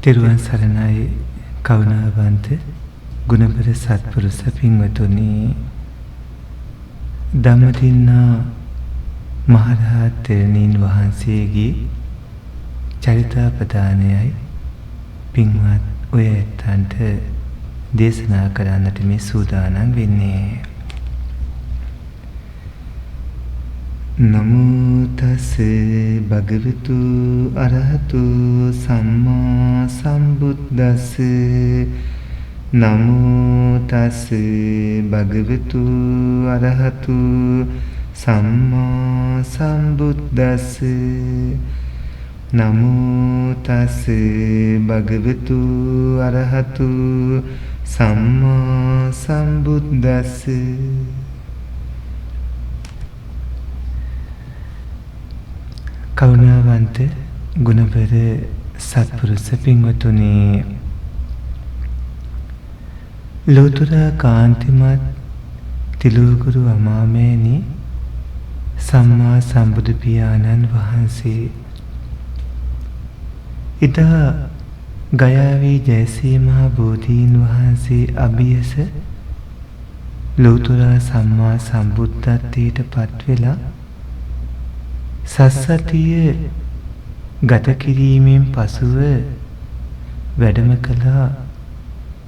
තෙරුවන් සරණයි කරුණාවන්ත ගුණබර සත්පුරුෂ පින්වතුනි. ධම්මදින්නා මහරහත් තෙරණින් වහන්සේගේ චරිතාපදානයයි පින්වත් ඔය ඇත්තන්ට දේශනා කරන්නට මේ සූදානම් වෙන්නේ. නමෝ තස් භගවතු අරහතු සම්මා සම්බුද්දස්ස. නමෝ තස් භගවතු අරහතු සම්මා සම්බුද්දස්ස. නමෝ තස් භගවතු අරහතු සම්මා සම්බුද්දස්ස. කරුණාවන්ත ගුණබර සත්පුරුෂ පින්වතුනි, ලෝතර කාන්තිමත් තිලෝගුරු අමාමේනි සම්මා සම්බුදු පියාණන් වහන්සේ ඉතා ගයාවේ ජයශ්‍රී මහා බෝධීන් වහන්සේ අභියස ලෝතර සම්මා සම්බුද්ධත්වයට පත් වෙලා සස්සතිය ගත කිරීමෙන් පසුව වැඩම කළා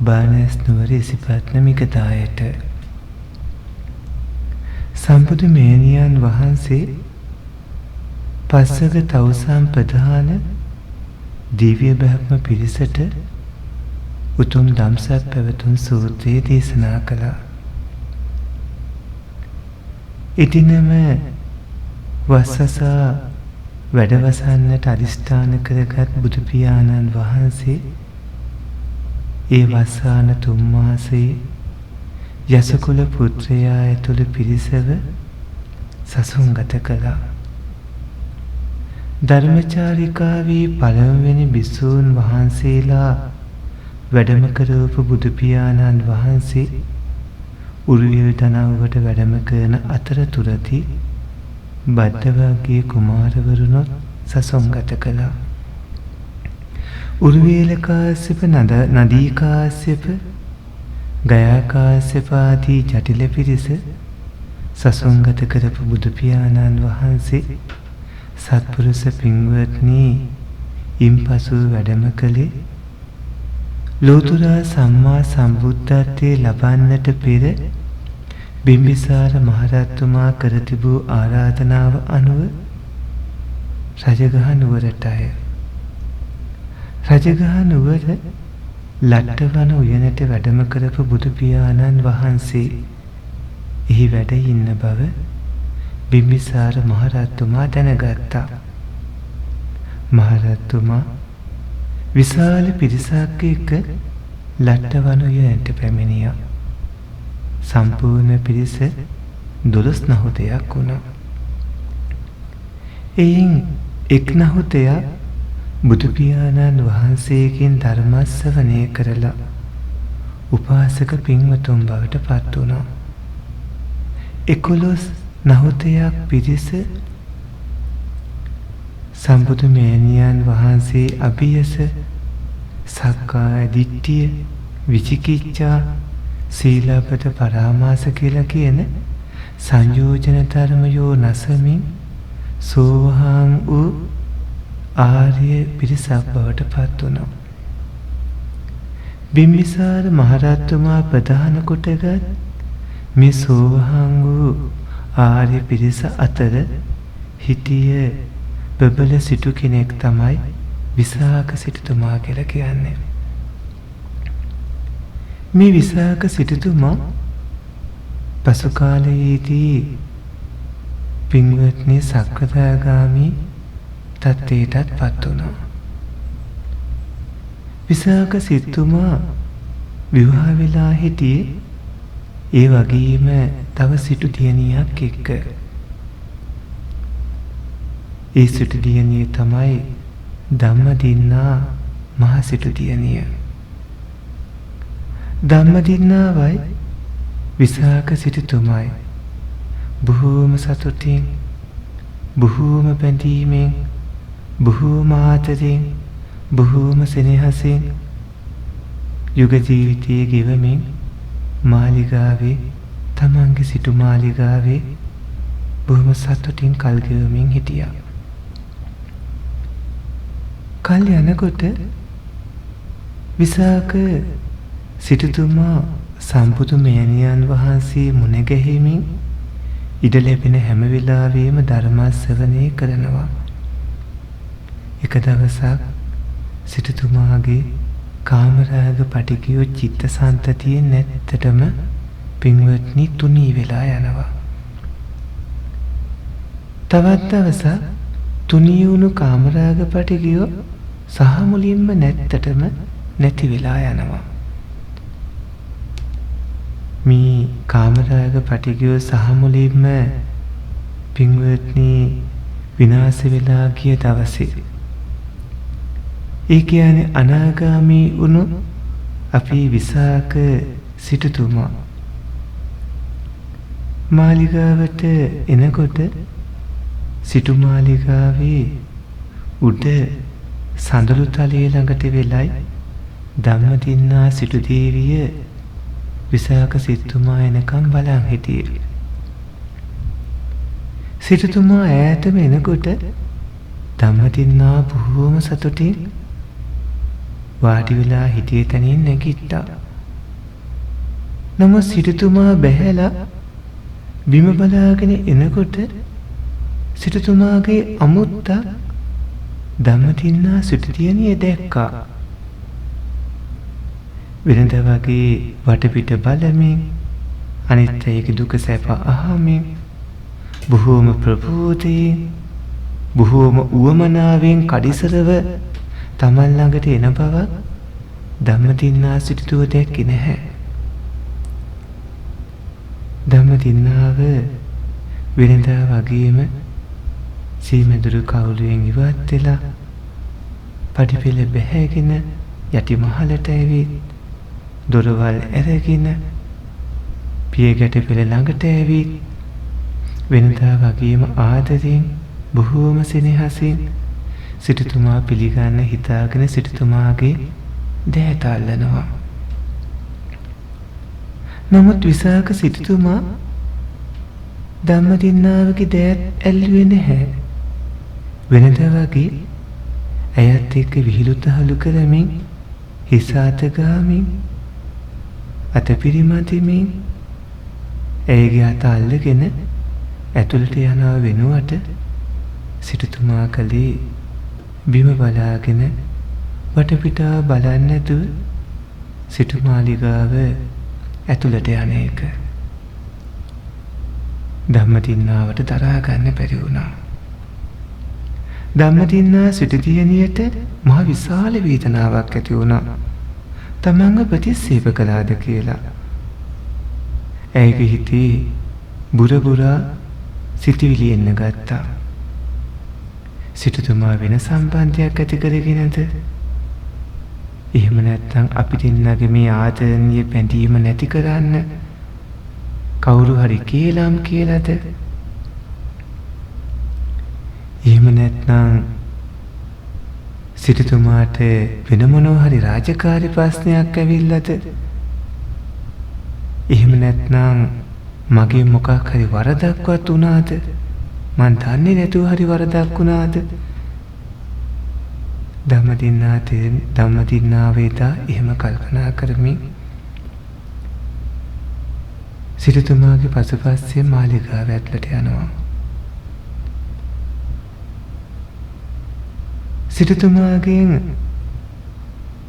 බානස් නුවර ඉසිපත්න මිගදායට. සම්බුදු මේනියන් වහන්සේ පස්වග තවුසම් ප්‍රධාන දිව්‍ය බ්‍රහ්ම පිරිසට උතුම් ධම්සක් පැවතුම් සූත්‍රය දේශනා කළා. ඉදිනම වස්සසා වැඩවසන්නට අධිෂ්ඨාන කරගත් බුදු පියාණන් වහන්සේ ඒ වස්සාන 3 මාසයේ යසකුල පුත්‍රයා ඇතුළු පිරිසව සසුන්ගත කළා. ධර්මචාරිකාවේ පළමුවෙනි භික්ෂූන් වහන්සේලා වැඩම කරවපු බුදු පියාණන් වහන්සේ උරුවෙල් දනව්වට වැඩම කරන අතරතුරදී බද්ධවග්ගයේ කුමාරවරුනොත් සසුන්ගත කළා. උරුවේල කාශ්‍යප, නදී කාශ්‍යප, ගයා කාශ්‍යප ආදී ජටිල පිරිස සසුන්ගත කරපු බුදු පියාණන් වහන්සේ සත්පුරුෂ පින්වත්නි ඉන්පසු වැඩම කළේ ලෝතර සම්මා සම්බුද්ධත්වයේ ලබන්නට පෙර බිම්බිසාර මහරජතුමා කර තිබූ ආරාධනාව අනුව රජගහ නුවරටය. රජගහ නුවර ලට්ටවන උයනට වැඩම කරපු බුදු පියාණන් වහන්සේ එහි වැඩ ඉන්න බව බිම්බිසාර මහරජතුමා දැනගත්තා. මහරජතුමා විශාල පිරිසක් එක්ක ලට්ටවන උයනට පැමිණියා. සම්පූර්ණ පිරිස 12 නහුතයක් වුණා. එයින් එක් නහුතයක් බුදු පියාණන් වහන්සේගෙන් ධර්ම ශ්‍රවණය කරලා උපාසක පින්වතුන් බවට පත් වුණා. 11 නහුතයක් පිරිස සම්බුදු මේනියන් වහන්සේ අභියස, සක්කාය දිට්ඨිය, විචිකිච්ඡා, සීලබ්බත පරාමාස කියලා කියන සංයෝජන ධර්මයෝ නසමින් සෝවාන් වූ ආර්ය පිරිසක් බවට පත් වුණා. බිම්බිසාර මහරජතුමා ප්‍රධාන කොටගත් මේ සෝවාන් වූ ආර්ය පිරිස අතර හිටිය බබල සිටු කෙනෙක් තමයි විසාක සිටුතුමා කියලා කියන්නේ. මේ විසාක සිටුතුමා පසු කාලයේදී පින්වත්නි සක්‍රදාගාමි තත්ත්වයටත් පත් වුණා. විසාක සිටුතුමා විවාහ වෙලා හිටියේ ඒ වගේම තව සිටු දියණියක් එක්ක. ඒ සිටු දියණිය තමයි ධම්මදින්නා මහ සිටු දියණිය. ධම්මදින්නාවයි විසාක සිටුතුමයි බොහෝම සතුටින්, බොහෝම බැඳීමෙන්, බොහෝම ආදරෙන්, බොහෝම සෙනෙහසින් යුග ජීවිතයේ ගෙවමින් මාලිගාවේ තමන්ගේ සිටු මාලිගාවේ බොහොම සතුටින් කල් ගෙවමින් හිටියා. කල් යනකොට විසාක සිටුතුමා සම්බුදු මෙහෙණියන් වහන්සේ මුණ ගැහිමින් ඉඩ ලැබෙන හැම වෙලාවෙම ධර්ම ශ්‍රවණය කරනවා. එක දවසක් සිටුතුමාගේ කාමරාග පටිගිය චිත්තසංතතිය නැත්තටම පින්වත්නි තුනී වෙලා යනවා. තවත් දවසක් තුනී වුණු කාමරාග පටිගිය සහ මුලින්ම නැත්තටම නැති වෙලා යනවා. මේ කාමරාග පටිගිය සහ මුලින්ම පින්වත්නි විනාශ වෙලා ගිය දවසේ ඒ කියන්නේ අනාගාමී වුණු අපේ විසාක සිටුතුමා මාලිගාවට එනකොට සිටු මාලිගාවේ උඩ සඳලු තලයේ ළඟට වෙලයි ධම්මදින්නා සිටු දේවිය විසාක සිටුතුමා එනකම් බලන් හිටියේ. සිටුතුමා ඈතම එනකොට ධම්මදින්නා බොහෝම සතුටින් වාඩි වෙලා හිටියේ තැනින් නැගිට්ටා. නමුත් සිටුතුමා බැහැලා බිම බලාගෙන එනකොට සිටුතුමාගේ අමුත්තක් ධම්මදින්නා සිටුදියණිය දැක්කා. වෙනද වගේ වටපිට බලමින් අනිත් අයගේ දුක සැප අහමින් බොහෝම ප්‍රබෝධයෙන් බොහෝම උවමනාවෙන් කඩිසරව තමන් ළඟට එන බව ධම්මදින්නා සිටුතුව දැක්කේ නැහැ. ධම්මදින්නාව වෙනදා වගේම සීමෙදුරු කවුළුවෙන් ඉවත් වෙලා පඩිපෙළ බැහැගෙන යටි මහලට ඇවිත් දොරවල් ඇරගෙන පියගැට පෙළ ළඟට ඇවිත් වෙනදා වගේම ආදරෙන් බොහෝම සෙනෙහසින් සිටුතුමා පිළිගන්න හිතාගෙන සිටුතුමාගේ දෑත අල්ලනවා. නමුත් විසාක සිටුතුමා ධම්මදින්නාවගේ දෑත් ඇල්ලුවේ නැහැ. වෙනද වගේ ඇයත් එක්ක විහිළු තහළු කරමින් හිස අත ගාමින් අත පිරිමදිමින් ඇයගේ අත අල්ලගෙන ඇතුළට යනවා වෙනුවට සිටුතුමා කලේ බිම බලාගෙන වටපිටා බලන්නේ නැතුව සිටු මාලිගාව ඇතුළට යන එක ධම්මදින්නාවට දරා ගන්න බැරි වුණා. ධම්මදින්නා සිටුදියණියට මහ විශාල වේදනාවක් ඇති වුණා. තමන්ව ප්‍රතික්ෂේප කළාද කියලා. ඇයගේ හිතේ බුරබුරා සිතුවිලි එන්න ගත්තා. සිටුතුමා වෙන සම්බන්ධයක් ඇති කරගෙනද? එහෙම නැත්නම් අපි දෙන්නගේ මේ ආදරණීය බැඳීම නැති කරන්න කවුරු හරි කේලම් කියලාද? එහෙම නැත්නම් සිටුතුමාට වෙන මොනවා හරි රාජකාරී ප්‍රශ්නයක් ඇවිල්ලාද? එහෙම නැත්නම් මගේ මොකක් හරි වරදක්වත් වුණාද? මන් දන්නේ නැතුව හරි වරදක් වුණාද? ධම්මදින්නාවේදා එහෙම කල්පනා කරමින් සිටුතුමාගේ පසුපස්සේ මාලිගාව ඇතුළට යනවා. සිටුතුමාගෙන්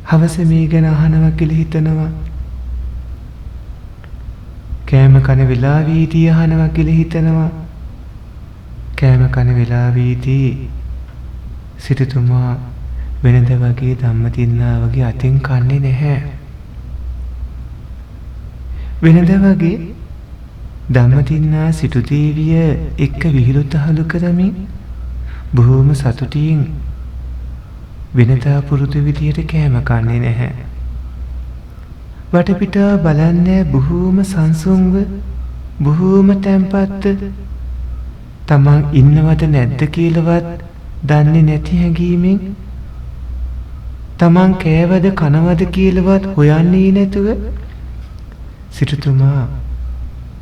හවස මේ ගැන අහනවා කියලා හිතනවා. කෑම කන වෙලාවේදී අහනවා කියලා හිතනවා. කෑම කන වෙලාවේදී සිටුතුමා වෙනද වගේ ධම්මදින්නාවගේ අතින් කන්නේ නැහැ. වෙනද වගේ ධම්මදින්නා සිටු දේවිය එක්ක විහිළු තහළු කරමින් බොහෝම සතුටින් වෙනදා පුරුදු විදියට කෑම කන්නේ නැහැ. වටපිටා බලන්නේ බොහෝම සංසුන්ව බොහෝම තැම්පත්ව තමන් ඉන්නවද නැද්ද කියලාවත් දන්නේ නැති හැඟීමෙන් තමන් කෑවද කනවද කියලාවත් හොයන්නේ නැතුව සිටුතුමා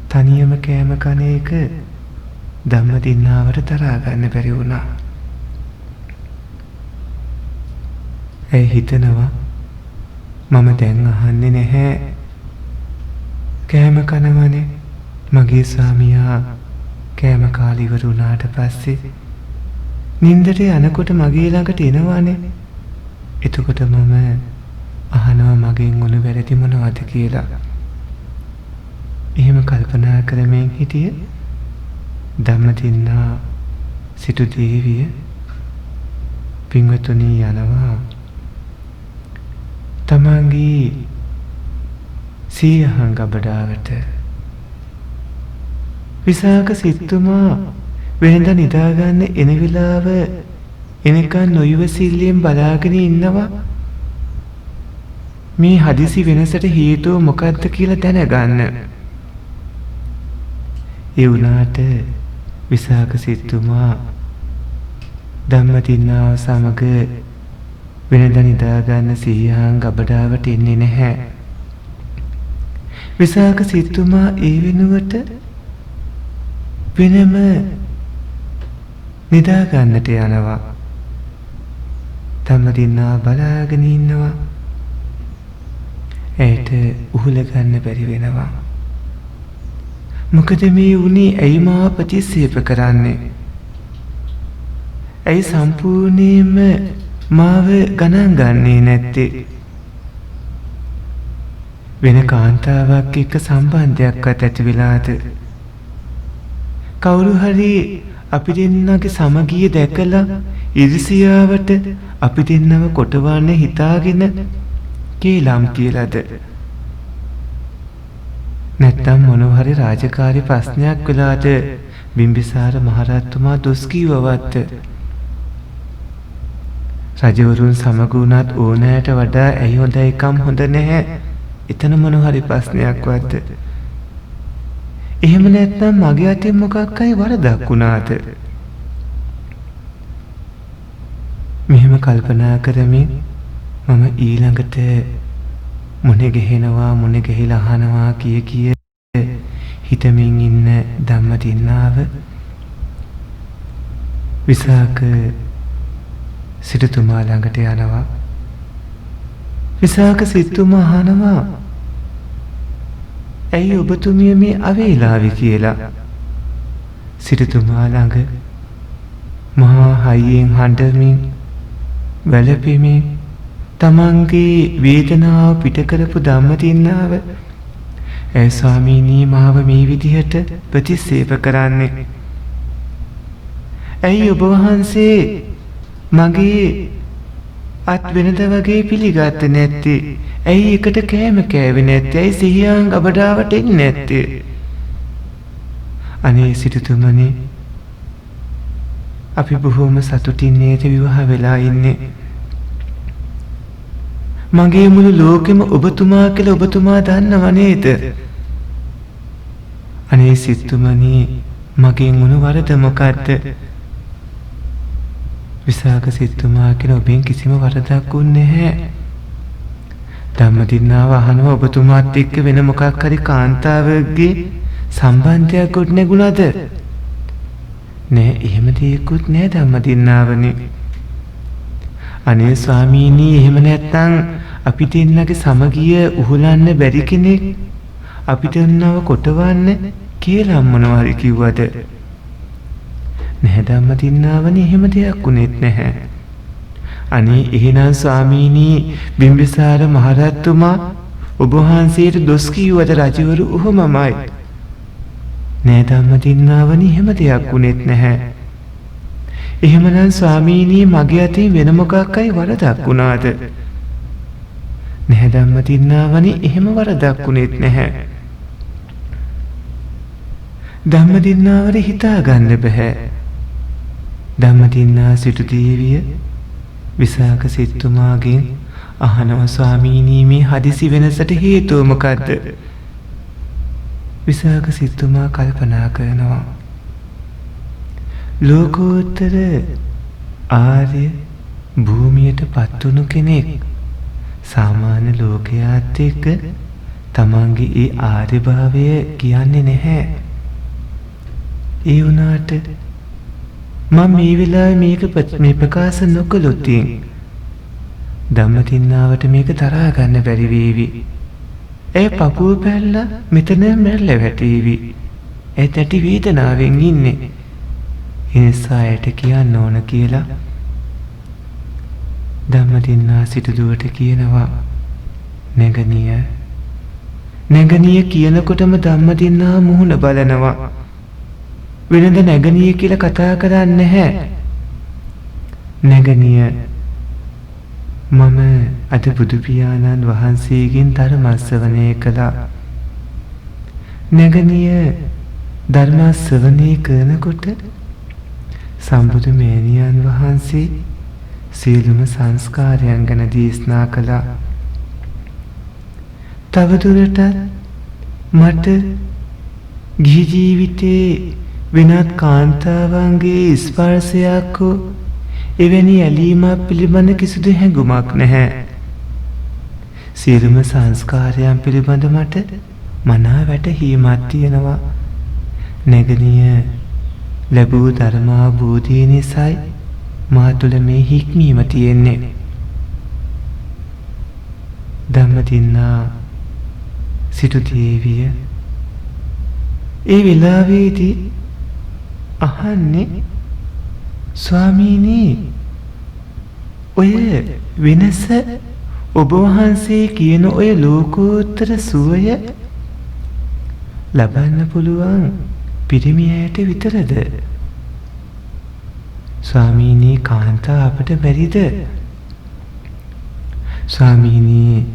තනියම කෑම කන එක ධම්මදින්නාවට තරහා ගන්න බැරි වුණා. ඇයි හිතනවා මම දැන් අහන්නේ නැහැ කෑම කනවනේ මගේ ස්වාමියා කෑම කාලේ ඉවර වුණාට පස්සේ නින්දට යනකොට මගේ ළඟට එනවානේ. එතකොට මම අහනවා මගෙන් මොන වැරදි මොනවද කියලා. එහෙම කල්පනා කරමින් හිටිය ධම්මදින්නා සිටු දේවිය පින්වතුනි යනවා තමන්ගේ සීයහන් ගබඩාවට. විසාක සිටුමා වෙනද නිදාගන්න එන වෙලාව එනකන් නොයවසිල්ලෙන් බලාගෙන ඉන්නවා මේ හදිසි වෙනසට හේතුව මොකක්ද කියලා දැනගන්න. ඒ වුණාට විසාක සිටුමා ධම්මදින්නාව සමග වෙනද නිදාගන්න සීයහන් ගබඩාවට එන්නේ නැහැ. විසාක සිටුමා ඒ වෙනුවට වෙනම නිදාගන්නට යනවා. ධම්මදින්නා බලාගෙන ඉන්නවා. ඇයට උහුල ගන්න බැරි වෙනවා. මොකද මේ වුණේ ඇයි මාව ප්‍රතික්ෂේප කරන්නේ? ඇයි සම්පූර්ණයෙන්ම මාව ගණන් ගන්නේ නැත්තේ? වෙන කාන්තාවක් එක්ක සම්බන්ධයක්වත් ඇති වෙලාද? කවුරු හරි අපි දෙන්නගේ සමගිය දැකලා ඉරිසියාවට අපි දෙන්නව කොටවන්න හිතාගෙන කේලම් කියලාද? නැත්තම් මොනවා හරි රාජකාරී ප්‍රශ්නයක් වෙලාද බිම්බිසාර මහරජතුමා දොස් කීවවත්? රජවරුන් සමග වුණත් ඕනෑට වඩා ඇයි හොඳ එකම් හොඳ නැහැ? එතන මොනවා හරි ප්‍රශ්නයක් වද්ද? එහෙම නැත්නම් මගේ අතින් මොකක් හරි වරදක් වුණාද? මෙහෙම කල්පනා කරමින් මම ඊළඟට මොනේ ගහනවා මොනේ ගහලා අහනවා කිය හිතමින් ඉන්න ධම්මදින්නාව විසාක සිටුතුමා ළඟට යනවා. විසාක සිටුතුමා අහනවා ඇයි ඔබතුමිය මේ අවේලාවේ කියලා. සිටුතුමා ළඟ මහා හයියෙන් හඬමින් වැළපෙමින් තමන්ගේ වේදනාව පිට කරපු ධම්මදින්නාව "ඒ ස්වාමීනි මාව මේ විදිහට ප්‍රතික්ෂේප කරන්නේ. ඇයි ඔබ වහන්සේ මගේ අත් වෙනද වගේ පිළිගත්තේ නැත්තේ? ඇයි එකට කෑම කෑවේ නැත්තේ? ඇයි සිහියන් ගබඩාවට එන්නේ නැත්තේ?" අනේ සිටුතුමනි අපි බොහොම සතුටින් නේද විවාහ වෙලා ඉන්නේ. මගේ මුළු ලෝකෙම ඔබතුමා කියලා ඔබතුමා දන්නව නේද? අනේ සිටුමනි මගෙන් මොන වරද මොකද්ද? විසාක සිටුමා කියලා ඔබෙන් කිසිම වරදක් වුණේ නැහැ. ධම්මදින්නාව අහනවා ඔබතුමාත් එක්ක වෙන මොකක් හරි කාන්තාවකගේ සම්බන්ධයක් ගොඩ නැගුණාද? නෑ එහෙම දෙයක්වත් නෑ ධම්මදින්නාවනේ. අනේ ස්වාමීනි එහෙම නැත්තම් අපි දෙන්නගේ සමගිය උහුලන්න බැරි කෙනෙක් අපි දෙන්නව කොටවන්න කියලා මොනවා හරි කිව්වද? නැහැ ධම්මදින්නාවනේ එහෙම දෙයක් උනේත් නැහැ. අනේ එහෙනම් ස්වාමීනි බිම්බිසාර මහරජතුමා ඔබ වහන්සේට දොස් කිව්වද රජවරු ඔහොමමයි? නෑ ධම්මදින්නාවනේ එහෙම දෙයක් උනේත් නැහැ. එහෙමනම් ස්වාමීනි මගේ අතින් වෙන මොකක් හරි වරදක් වුණාද? නැහැ ධම්මදින්නාවනේ එහෙම වරදක් වුනේත් නැහැ. ධම්මදින්නාවට හිතා ගන්න බෑ. ධම්මදින්නා සිටු දේවිය විසාක සිටුමාගෙන් අහනවා ස්වාමීනි මේ හදිසි වෙනසට හේතුව මොකද්ද? විසාක සිටුමා කල්පනා කරනවා ලෝකෝත්තර ආර්ය භූමියට පත් වුණු කෙනෙක් සාමාන්‍ය ලෝකයාත් එක්ක තමන්ගේ ඒ ආර්යභාවය කියන්නේ නැහැ. ඒ වුණාට මම මේ වෙලාවේ මේ ප්‍රකාශ නොකළොත් ධම්මදින්නාවට මේක තරහා ගන්න බැරි වේවි. ඒ පපුව පැල්ලා මෙතන මැරලා වැටේවි. ඒ තැටි වේදනාවෙන් ඉන්නේ. ඒ නිසා ඇයට කියන්න ඕන කියලා ධම්මදින්නා සිටුදුවට කියනවා. නැගණිය කියනකොටම ධම්මදින්නා මුහුණ බලනවා. වෙනද නැගණිය කියලා කතා කරන්නේ නැහැ. නැගණිය මම අද බුදු පියාණන් වහන්සේගෙන් ධර්ම ශ්‍රවණය කළා. නැගණිය ධර්ම ශ්‍රවණය කරනකොට සම්බුදු මේනියන් වහන්සේ සියලුම සංස්කාරයන් ගැන දේශනා කළා. තවදුරටත් මට ගිහි ජීවිතේ වෙනත් කාන්තාවන්ගේ ස්පර්ශයක් හෝ එවැනි ඇලීමක් පිළිබඳ කිසිදු හැඟුමක් නැහැ. සියලුම සංස්කාරයන් පිළිබඳ මට මනා වැටහීමක් තියෙනවා. නැගණිය ලැබූ ධර්මාභූතිය නිසායි මා තුළ මේ හික්මීම තියෙන්නේ. ධම්මදින්නා සිටු දේවිය ඒ වෙලාවේදී අහන්නේ, ස්වාමීනි ඔය වෙනස ඔබ වහන්සේ කියන ඔය ලෝකෝත්තර සුවය ලබන්න පුළුවන් පිරිමි අයට විතරද? ස්වාමීනි කාන්තා අපට බැරිද? ස්වාමීනි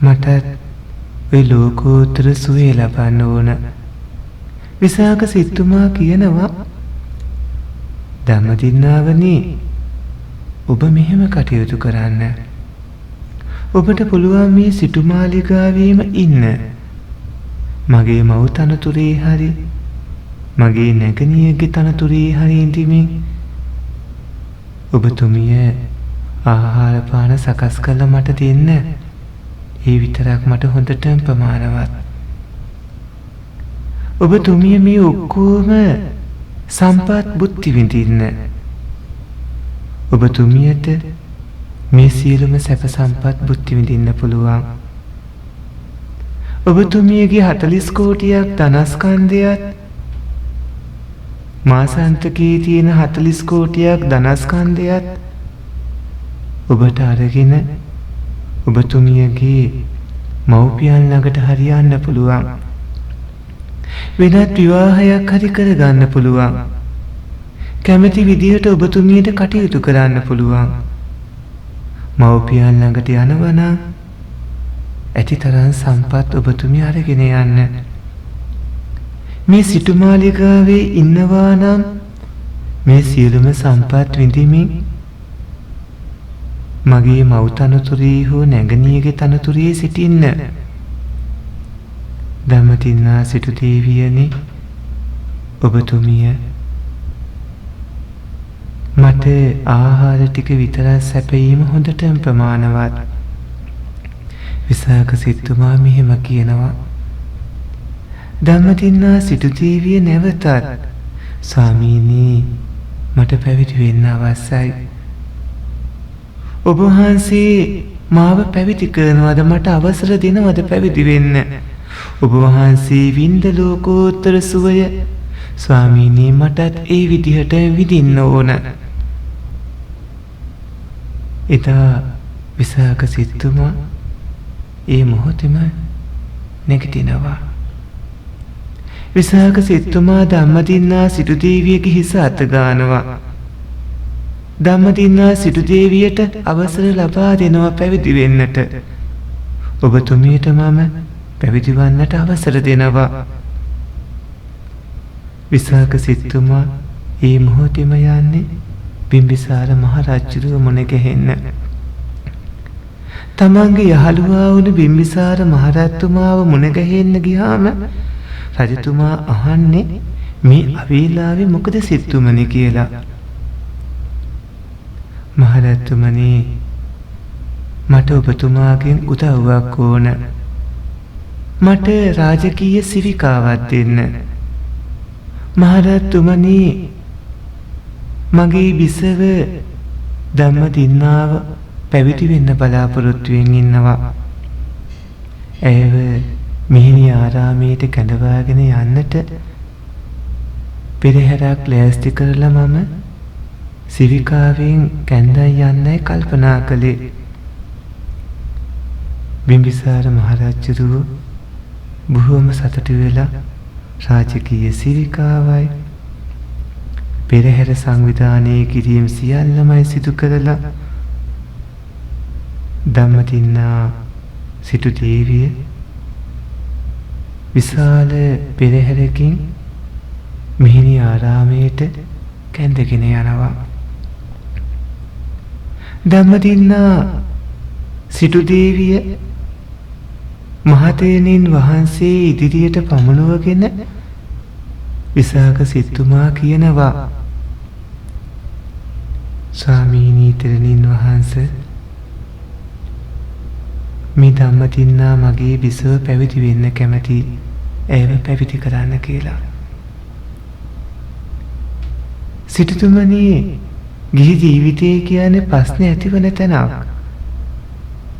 මට ඔය ලෝකෝත්තර සුවය ලබන්න ඕන. විසාක සිටුමා කියනවා, ධම්මදින්නාවනි ඔබ මෙහෙම කටයුතු කරන්න. ඔබට පුළුවන් මේ සිටුමාලිගාවේම ඉන්න. මගේ මව් තනතුරේ හරි මගේ නැගණියගේ තනතුරේ හරි ඉඳිමින් ඔබතුමිය ආහාර පාන සකස් කරලා මට දෙන්න. ඒ විතරක් මට හොඳටම ප්‍රමාණවත්. ඔබතුමිය මේ ඔක්කොම සම්පත් බුද්ධි විඳින්න. ඔබතුමියට මේ සියලුම සැප සම්පත් බුද්ධි විඳින්න පුළුවන්. ඔබතුමියගේ 40 කෝටියක් ධනස්කන්ධයත් මාසාන්තකයේ තියෙන 40 කෝටියක් ධනස්කන්ධයත් ඔබට අරගෙන ඔබතුමියගේ මව්පියන් ළඟට හරියන්න පුළුවන්. වෙනත් විවාහයක් හරි කරගන්න පුළුවන්. කැමති විදිහට ඔබතුමියට කටයුතු කරන්න පුළුවන්. මව්පියන් ළඟට යනවා නම් ඇතිතරම් සම්පත් ඔබතුමිය අරගෙන යන්න. මේ සිටුමාලිගාවේ ඉන්නවා නම් මේ සියලුම සම්පත් විඳිමින් මගේ මව් තනතුරේ හෝ නැගණියගේ තනතුරේ සිටින්න. ධම්මදින්නා සිටු දේවියනි ඔබතුමිය මට ආහාර ටික විතරක් සැපයීම හොඳටම ප්‍රමාණවත්. විසාක සිටුමා මෙහෙම කියනවා. ධම්මදින්නා සිටු දේවිය නැවතත්, ස්වාමීනි මට පැවිදි වෙන්න අවශ්‍යයි. ඔබ වහන්සේ මාව පැවිදි කරනවද? මට අවසර දෙනවද පැවිදි වෙන්න? ඔබ වහන්සේ විඳ ලෝකෝත්තර සුවය ස්වාමීනි මටත් ඒ විදිහට විඳින්න ඕන. එදා විසාක සිටුමා ඒ මොහොතේම නැගිටිනවා. විසාක සිටුමා ධම්මදින්නා සිටු දේවියගේ හිස අත ගන්නවා. ධම්මදින්නා සිටු දේවියට අවසර ලබා දෙනවා පැවිදි වෙන්නට. ඔබතුමියට මම පැවිදි වන්නට අවසර දෙනවා. විසාක සිටුමා ඒ මොහොතේම යන්නේ බිම්බිසාර මහ රජුව මුණ ගැහෙන්න. තමන්ගේ යහළුවා වුණු බිම්බිසාර මහ රජතුමාව මුණ ගැහෙන්න ගියාම රජතුමා අහන්නේ මේ අවීලාවේ මොකද සිටුමනි කියලා. මහරජතුමනි, මට ඔබතුමාගෙන් උදව්වක් ඕන. මට රාජකීය සිරිකාවක් දෙන්න. මහරජතුමනි, මගේ බිසව ධම්මදින්නාව පැවිදි වෙන්න බලාපොරොත්තුවෙන් ඉන්නවා. ඇයව මිහිණි ආරාමයට කැඳවාගෙන යන්නට පෙරහැරක් ලෑස්ති කරලා මම සිරිකාවෙන් කැඳන් යන්නයි කල්පනා කළේ. බිම්බිසාර මහරජුරුව බොහොම සතුටු වෙලා රාජකීය සිරිකාවයි පෙරහැර සංවිධානය කිරීම සියල්ලමයි සිදු කරලා ධම්මදින්නා සිටු දේවිය විශාල පෙරහැරකින් මිහිණි ආරාමයට කැඳගෙන යනවා. ධම්මදින්නා සිටු දේවිය මහතෙරණින් වහන්සේ ඉදිරියට පමුණුවගෙන විසාක සිටුමා කියනවා, ස්වාමීනි තෙරණින් වහන්සේ, මේ ධම්මදින්නා මගේ බිසව පැවිදි වෙන්න කැමති, ඇයව පැවිදි කරන්න කියලා. සිටුතුමනි, ගිහි ජීවිතය කියන්නේ ප්‍රශ්න ඇතිවන තැනක්.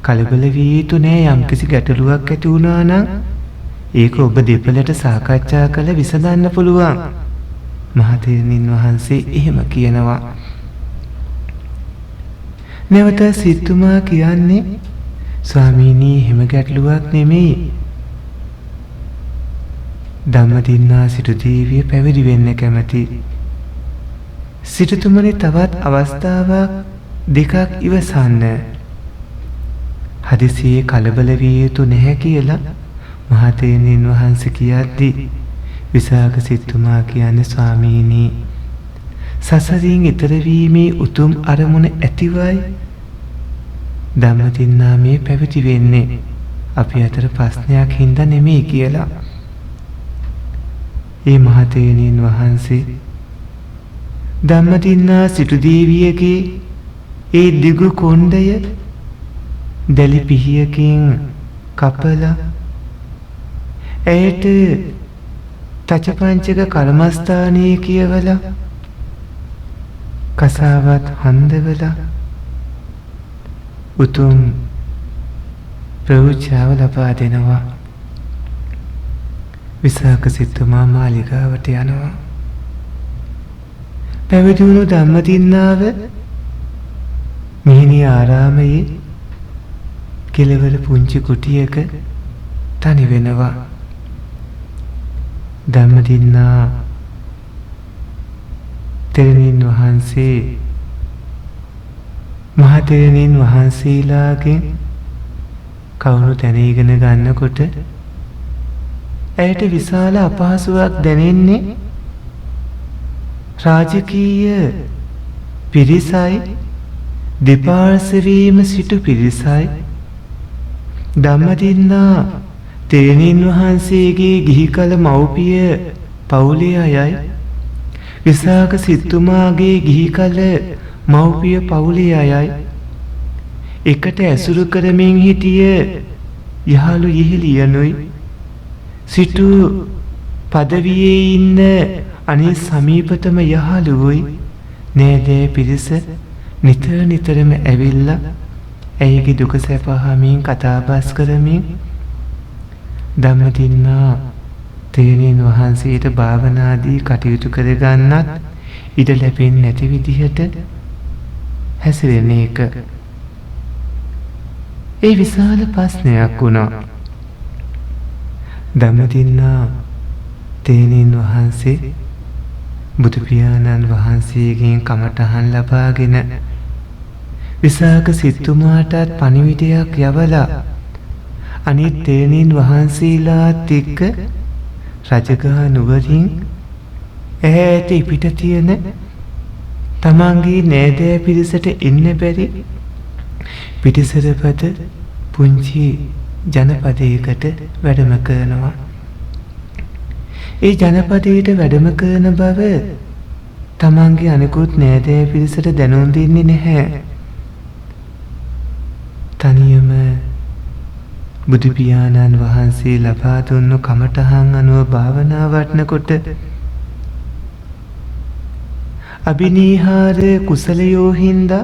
කලබල විය යුතු නෑ. යම්කිසි ගැටලුවක් ඇති වුණා නම් ඒක ඔබ දෙපළට සාකච්ඡා කළ විසඳන්න පුළුවන්. මහතෙරණින් වහන්සේ එහෙම කියනවා. නැවත සිටුමා කියන්නේ, ස්වාමීනි එහෙම ගැටලුවක් නෙමෙයි. ධම්මදින්නා සිටු දේවිය පැවිදි වෙන්න කැමති. සිටුතුමනි, තවත් අවස්ථාවක් දෙකක් ඉවසන්න. හදිසියේ කලබල විය යුතු නැහැ කියලා මහතෙරණින් වහන්සේ කියද්දී විසාක සිටුමා කියන්නේ, ස්වාමීනි සසරින් ඈතර වීමේ උතුම් අරමුණ ඇතිවයි ධම්මදින්නා මේ පැවිදි වෙන්නේ. අපි අතර ප්‍රශ්නයක් හින්දා නෙමෙයි කියලා. ඒ මහතෙරණින් වහන්සේ ධම්මදින්නා සිටු දේවියගේ ඒ දිගු කොණ්ඩය දැලි පිහියකින් කපලා ඇයට තචපංචක කර්මස්ථානයේ කියවලා කසාවත් හඳවලා උතුම් ප්‍රවෘජාව ලබා දෙනවා. විසාක සිටුමා මාලිගාවට යනවා. පැවිදි වුණු ධම්මදින්නාව මිහිණි ආරාමයේ කෙළවර පුංචි කුටියක තනි වෙනවා. ධම්මදින්නා තෙරණින් වහන්සේ මහතෙරණින් වහන්සේලාගෙන් කවුරු දැන ඉගෙන ගන්නකොට ඇයට විශාල අපහසුයක් දැනෙන්නේ රාජකීය පිරිසයි දෙපාර්ශ්වයේම සිටු පිරිසයි ධම්මදින්නා තෙරණින් වහන්සේගේ ගිහි කල මව්පිය පවුලේ අයයි විසාක සිටුමාගේ ගිහි කල මව්පිය පවුලේ අයයි එකට ඇසුරු කරමින් හිටිය යහළු යෙහෙළියනුයි සිටු පදවියේ ඉන්න අනේ සමීපතම යහළුවොයි නෑදෑ පිරිස නිතරම ඇවිල්ලා ඇයගේ දුක සැප අහමින් කතාබස් කරමින් ධම්මදින්නා තෙරණින් වහන්සේට භාවනාදී කටයුතු කරගන්නත් ඉඩ ලැබෙන්නේ නැති විදිහට හැසිරෙන එක. ඒ විශාල ප්‍රශ්නයක් වුණා. ධම්මදින්නා තෙරණින් වහන්සේ බුදු පියාණන් වහන්සේගෙන් කමඨහන් ලබාගෙන විසාක සිටුමාටත් පණිවිඩයක් යවලා අනිත් තෙරණින් වහන්සේලාත් එක්ක රජගහ නුවරින් ඈත පිට තියෙන තමන්ගේ නෑදෑ පිරිසට එන්න බැරි පිටිසරපත පුංචි ජනපදයකට වැඩම කරනවා. ඒ ජනපදයට වැඩම කරන බව තමන්ගේ අනිකුත් නෑදෑ පිරිසට දැනුම් දෙන්නේ නැහැ. තනියම බුදු පියාණන් වහන්සේ ලබා දුන්නු කමඨහන් අනුව භාවනා වඩනකොට අබිනීහාර කුසලයෝ හින්දා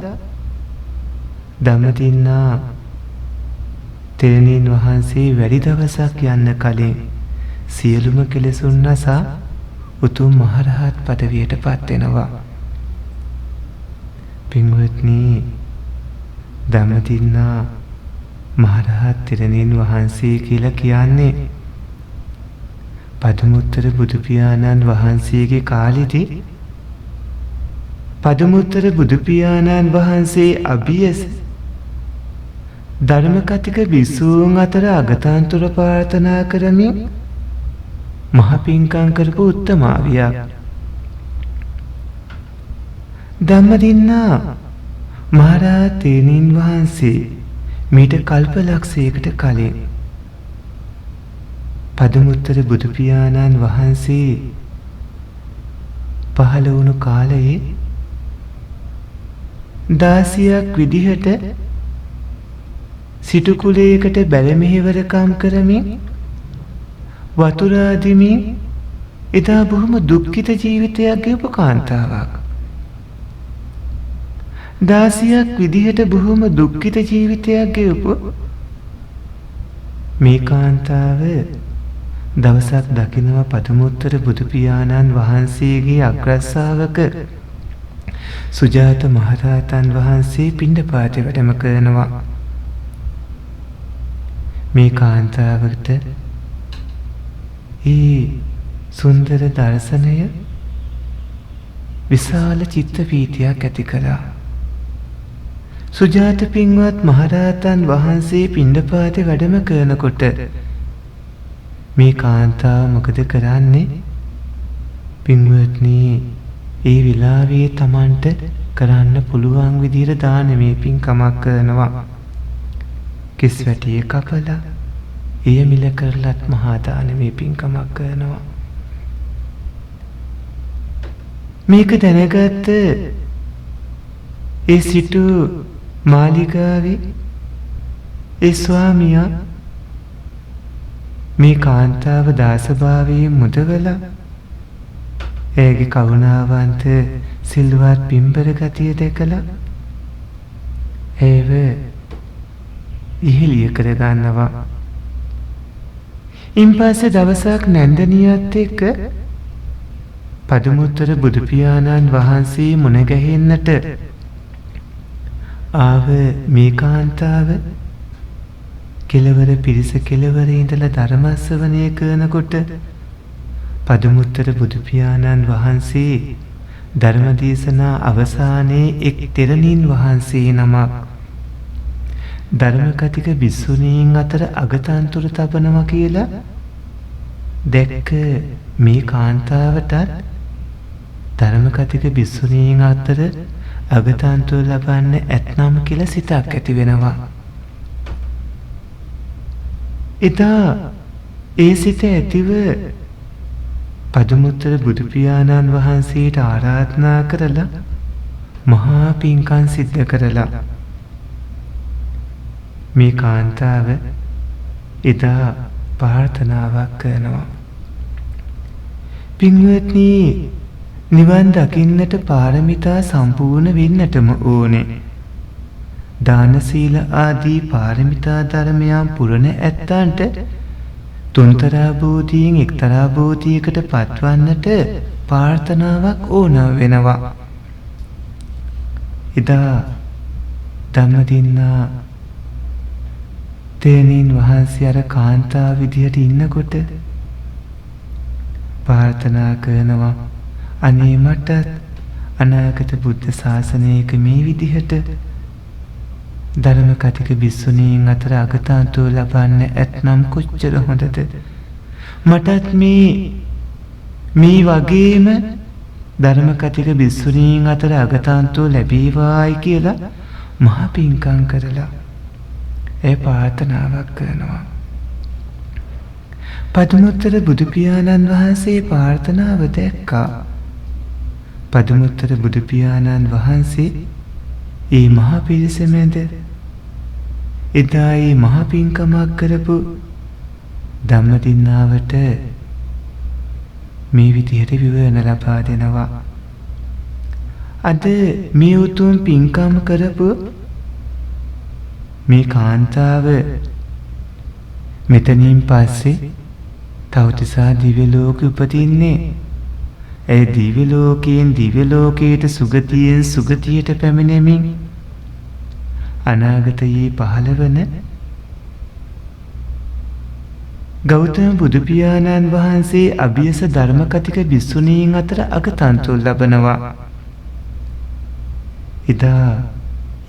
ධම්මදින්නා තෙරණින් වහන්සේ වැඩි දවසක් යන්න කලින් සියලුම කෙලෙසුන් නසා උතුම් මහරහත් පදවියට පත් වෙනවා. පින්වත්නි, ධම්මදින්නා මහරහත් තෙරණින් වහන්සේ කියලා කියන්නේ පදුමුත්තර බුදු පියාණන් වහන්සේගේ කාලෙදී පදුමුත්තර බුදු පියාණන් වහන්සේ අභියස ධර්ම කතික භික්ෂූන් අතර අගතාන්තර ප්‍රාර්ථනා කරමින් මහ පිංකම් කරපු උත්තමාවියක්. ධම්මදින්නා මහරහත් තෙරණින් වහන්සේ මීට කල්ප ලක්ෂයකට කලින් පදුමුත්තර බුදු පියාණන් වහන්සේ පහළ වුණු කාලයේ 16ක් විදිහට සිටු කුලයකට බැලමෙහෙවරකම් කරමින් වතුර අදිමින් එදා බොහොම දුක්ඛිත ජීවිතයක් ගෙවපු කාන්තාවක්. 16ක් විදිහට බොහොම දුක්ඛිත ජීවිතයක් ගෙවපු මේ කාන්තාව දවසක් දකිනවා පදුමුත්තර බුදු පියාණන් වහන්සේගේ අග්‍රශ්‍රාවක සුජාත මහරහතන් වහන්සේ පිණ්ඩපාතේ වැඩම කරනවා. මේ කාන්තාවට ඒ සුන්දර දර්ශනය විශාල චිත්ත පීතියක් ඇති කළා. සුජාත පින්වත් මහරහතන් වහන්සේ පිණ්ඩපාතේ වැඩම කරනකොට මේ කාන්තාව මොකද කරන්නේ? පින්වත්නි, ඒ විලාවේ Tamanට කරන්න පුළුවන් විදිහට දානමය පින්කමක් කරනවා. කිස් වැටිය කපලා එය මිල කරලත් මහා දානමය පින්කමක් කරනවා. මේක දැනගත්ත ඒ සිටු මාලිගාවේ ඒ ස්වාමියා මේ කාන්තාව දාසභාවයෙන් මුදවලා ඇගේ කරුණාවන්ත සිල්වත් පින්බර ගතිය දැකලා ඒව ඉහිලිය කරගන්නවා. ඉන්පස්සේ දවසක් නැන්දනියත් එක්ක පදුමුත්තර බුදු පියාණන් වහන්සේ මුණ ගැහෙන්නට ආව මේ කාන්තාව කෙළවර පිරිස කෙළවර ඉඳලා ධර්ම ශ්‍රවණය කරනකොට පදුමුත්තර බුදු පියාණන් වහන්සේ ධර්ම දේශනා අවසානයේ එක් තෙරණින් වහන්සේ නමක් ධර්ම කතික භික්ෂුණීන් අතර අගතන්තුර තබනවා කියලා දැක්ක මේ කාන්තාවටත් ධර්ම කතික භික්ෂුණීන් අතර අගතන්තුර ලබන්න ඇතනම් කියලා සිතක් ඇති වෙනවා. එදා ඒ සිත ඇතිව පදුමුත්තර බුදු පියාණන් වහන්සේට ආරාධනා කරලා මහා පින්කම් සිද්ධ කරලා මේ කාන්තාව එදා ප්‍රාර්ථනාවක් කරනවා. පින්වත්නි, නිවන් දකින්නට පාරමිතා සම්පූර්ණ වෙන්නටම ඕනේ. දාන සීල ආදී පාරමිතා ධර්මයන් පුරණ ඇත්තන්ට තුන්තරා බෝධියෙන් එක්තරා බෝධියකට පත්වන්නට ප්‍රාර්ථනාවක් ඕන වෙනවා. එදා ධම්මදින්නා තෙරණින් වහන්සේ අර කාන්තාව විදියට ඉන්නකොට ප්‍රාර්ථනා කරනවා, අනේ මට අනාගත බුද්ධ ශාසනයක මේ විදිහට ධර්ම කතික භික්ෂුණීන් අතර අගතාන්තුව ලබන්න ඇතනම් කොච්චර හොඳද? මටත් මේ වගේම ධර්ම කතික භික්ෂුණීන් අතර අගතාන්තුව ලැබේවායි කියලා මහා පින්කම් කරලා ඒ ප්‍රාර්ථනාවක් කරනවා. පදුමුත්තර බුදු පියාණන් වහන්සේ ප්‍රාර්ථනාව දැක්කා. පදුමුත්තර බුදු පියාණන් වහන්සේ ඒ මහා පිරිස මැද එදා ඒ මහා පින්කමක් කරපු ධම්මදින්නාවට මේ විදිහට විවරණ ලබා දෙනවා. අද මේ උතුම් පින්කම් කරපු මේ කාන්තාව මෙතනින් පස්සේ තවතිසා දිව්‍ය ලෝකෙ උපදින්නේ. ඒ දිව්‍ය ලෝකයෙන් දිව්‍ය ලෝකයට සුගතියෙන් සුගතියට පැමිණෙමින් අනාගතයේ පහළවන ගෞතම බුදු පියාණන් වහන්සේ අභියස ධර්ම කතික භික්ෂුණීන් අතර අගතන්තුල් ලබනවා. එදා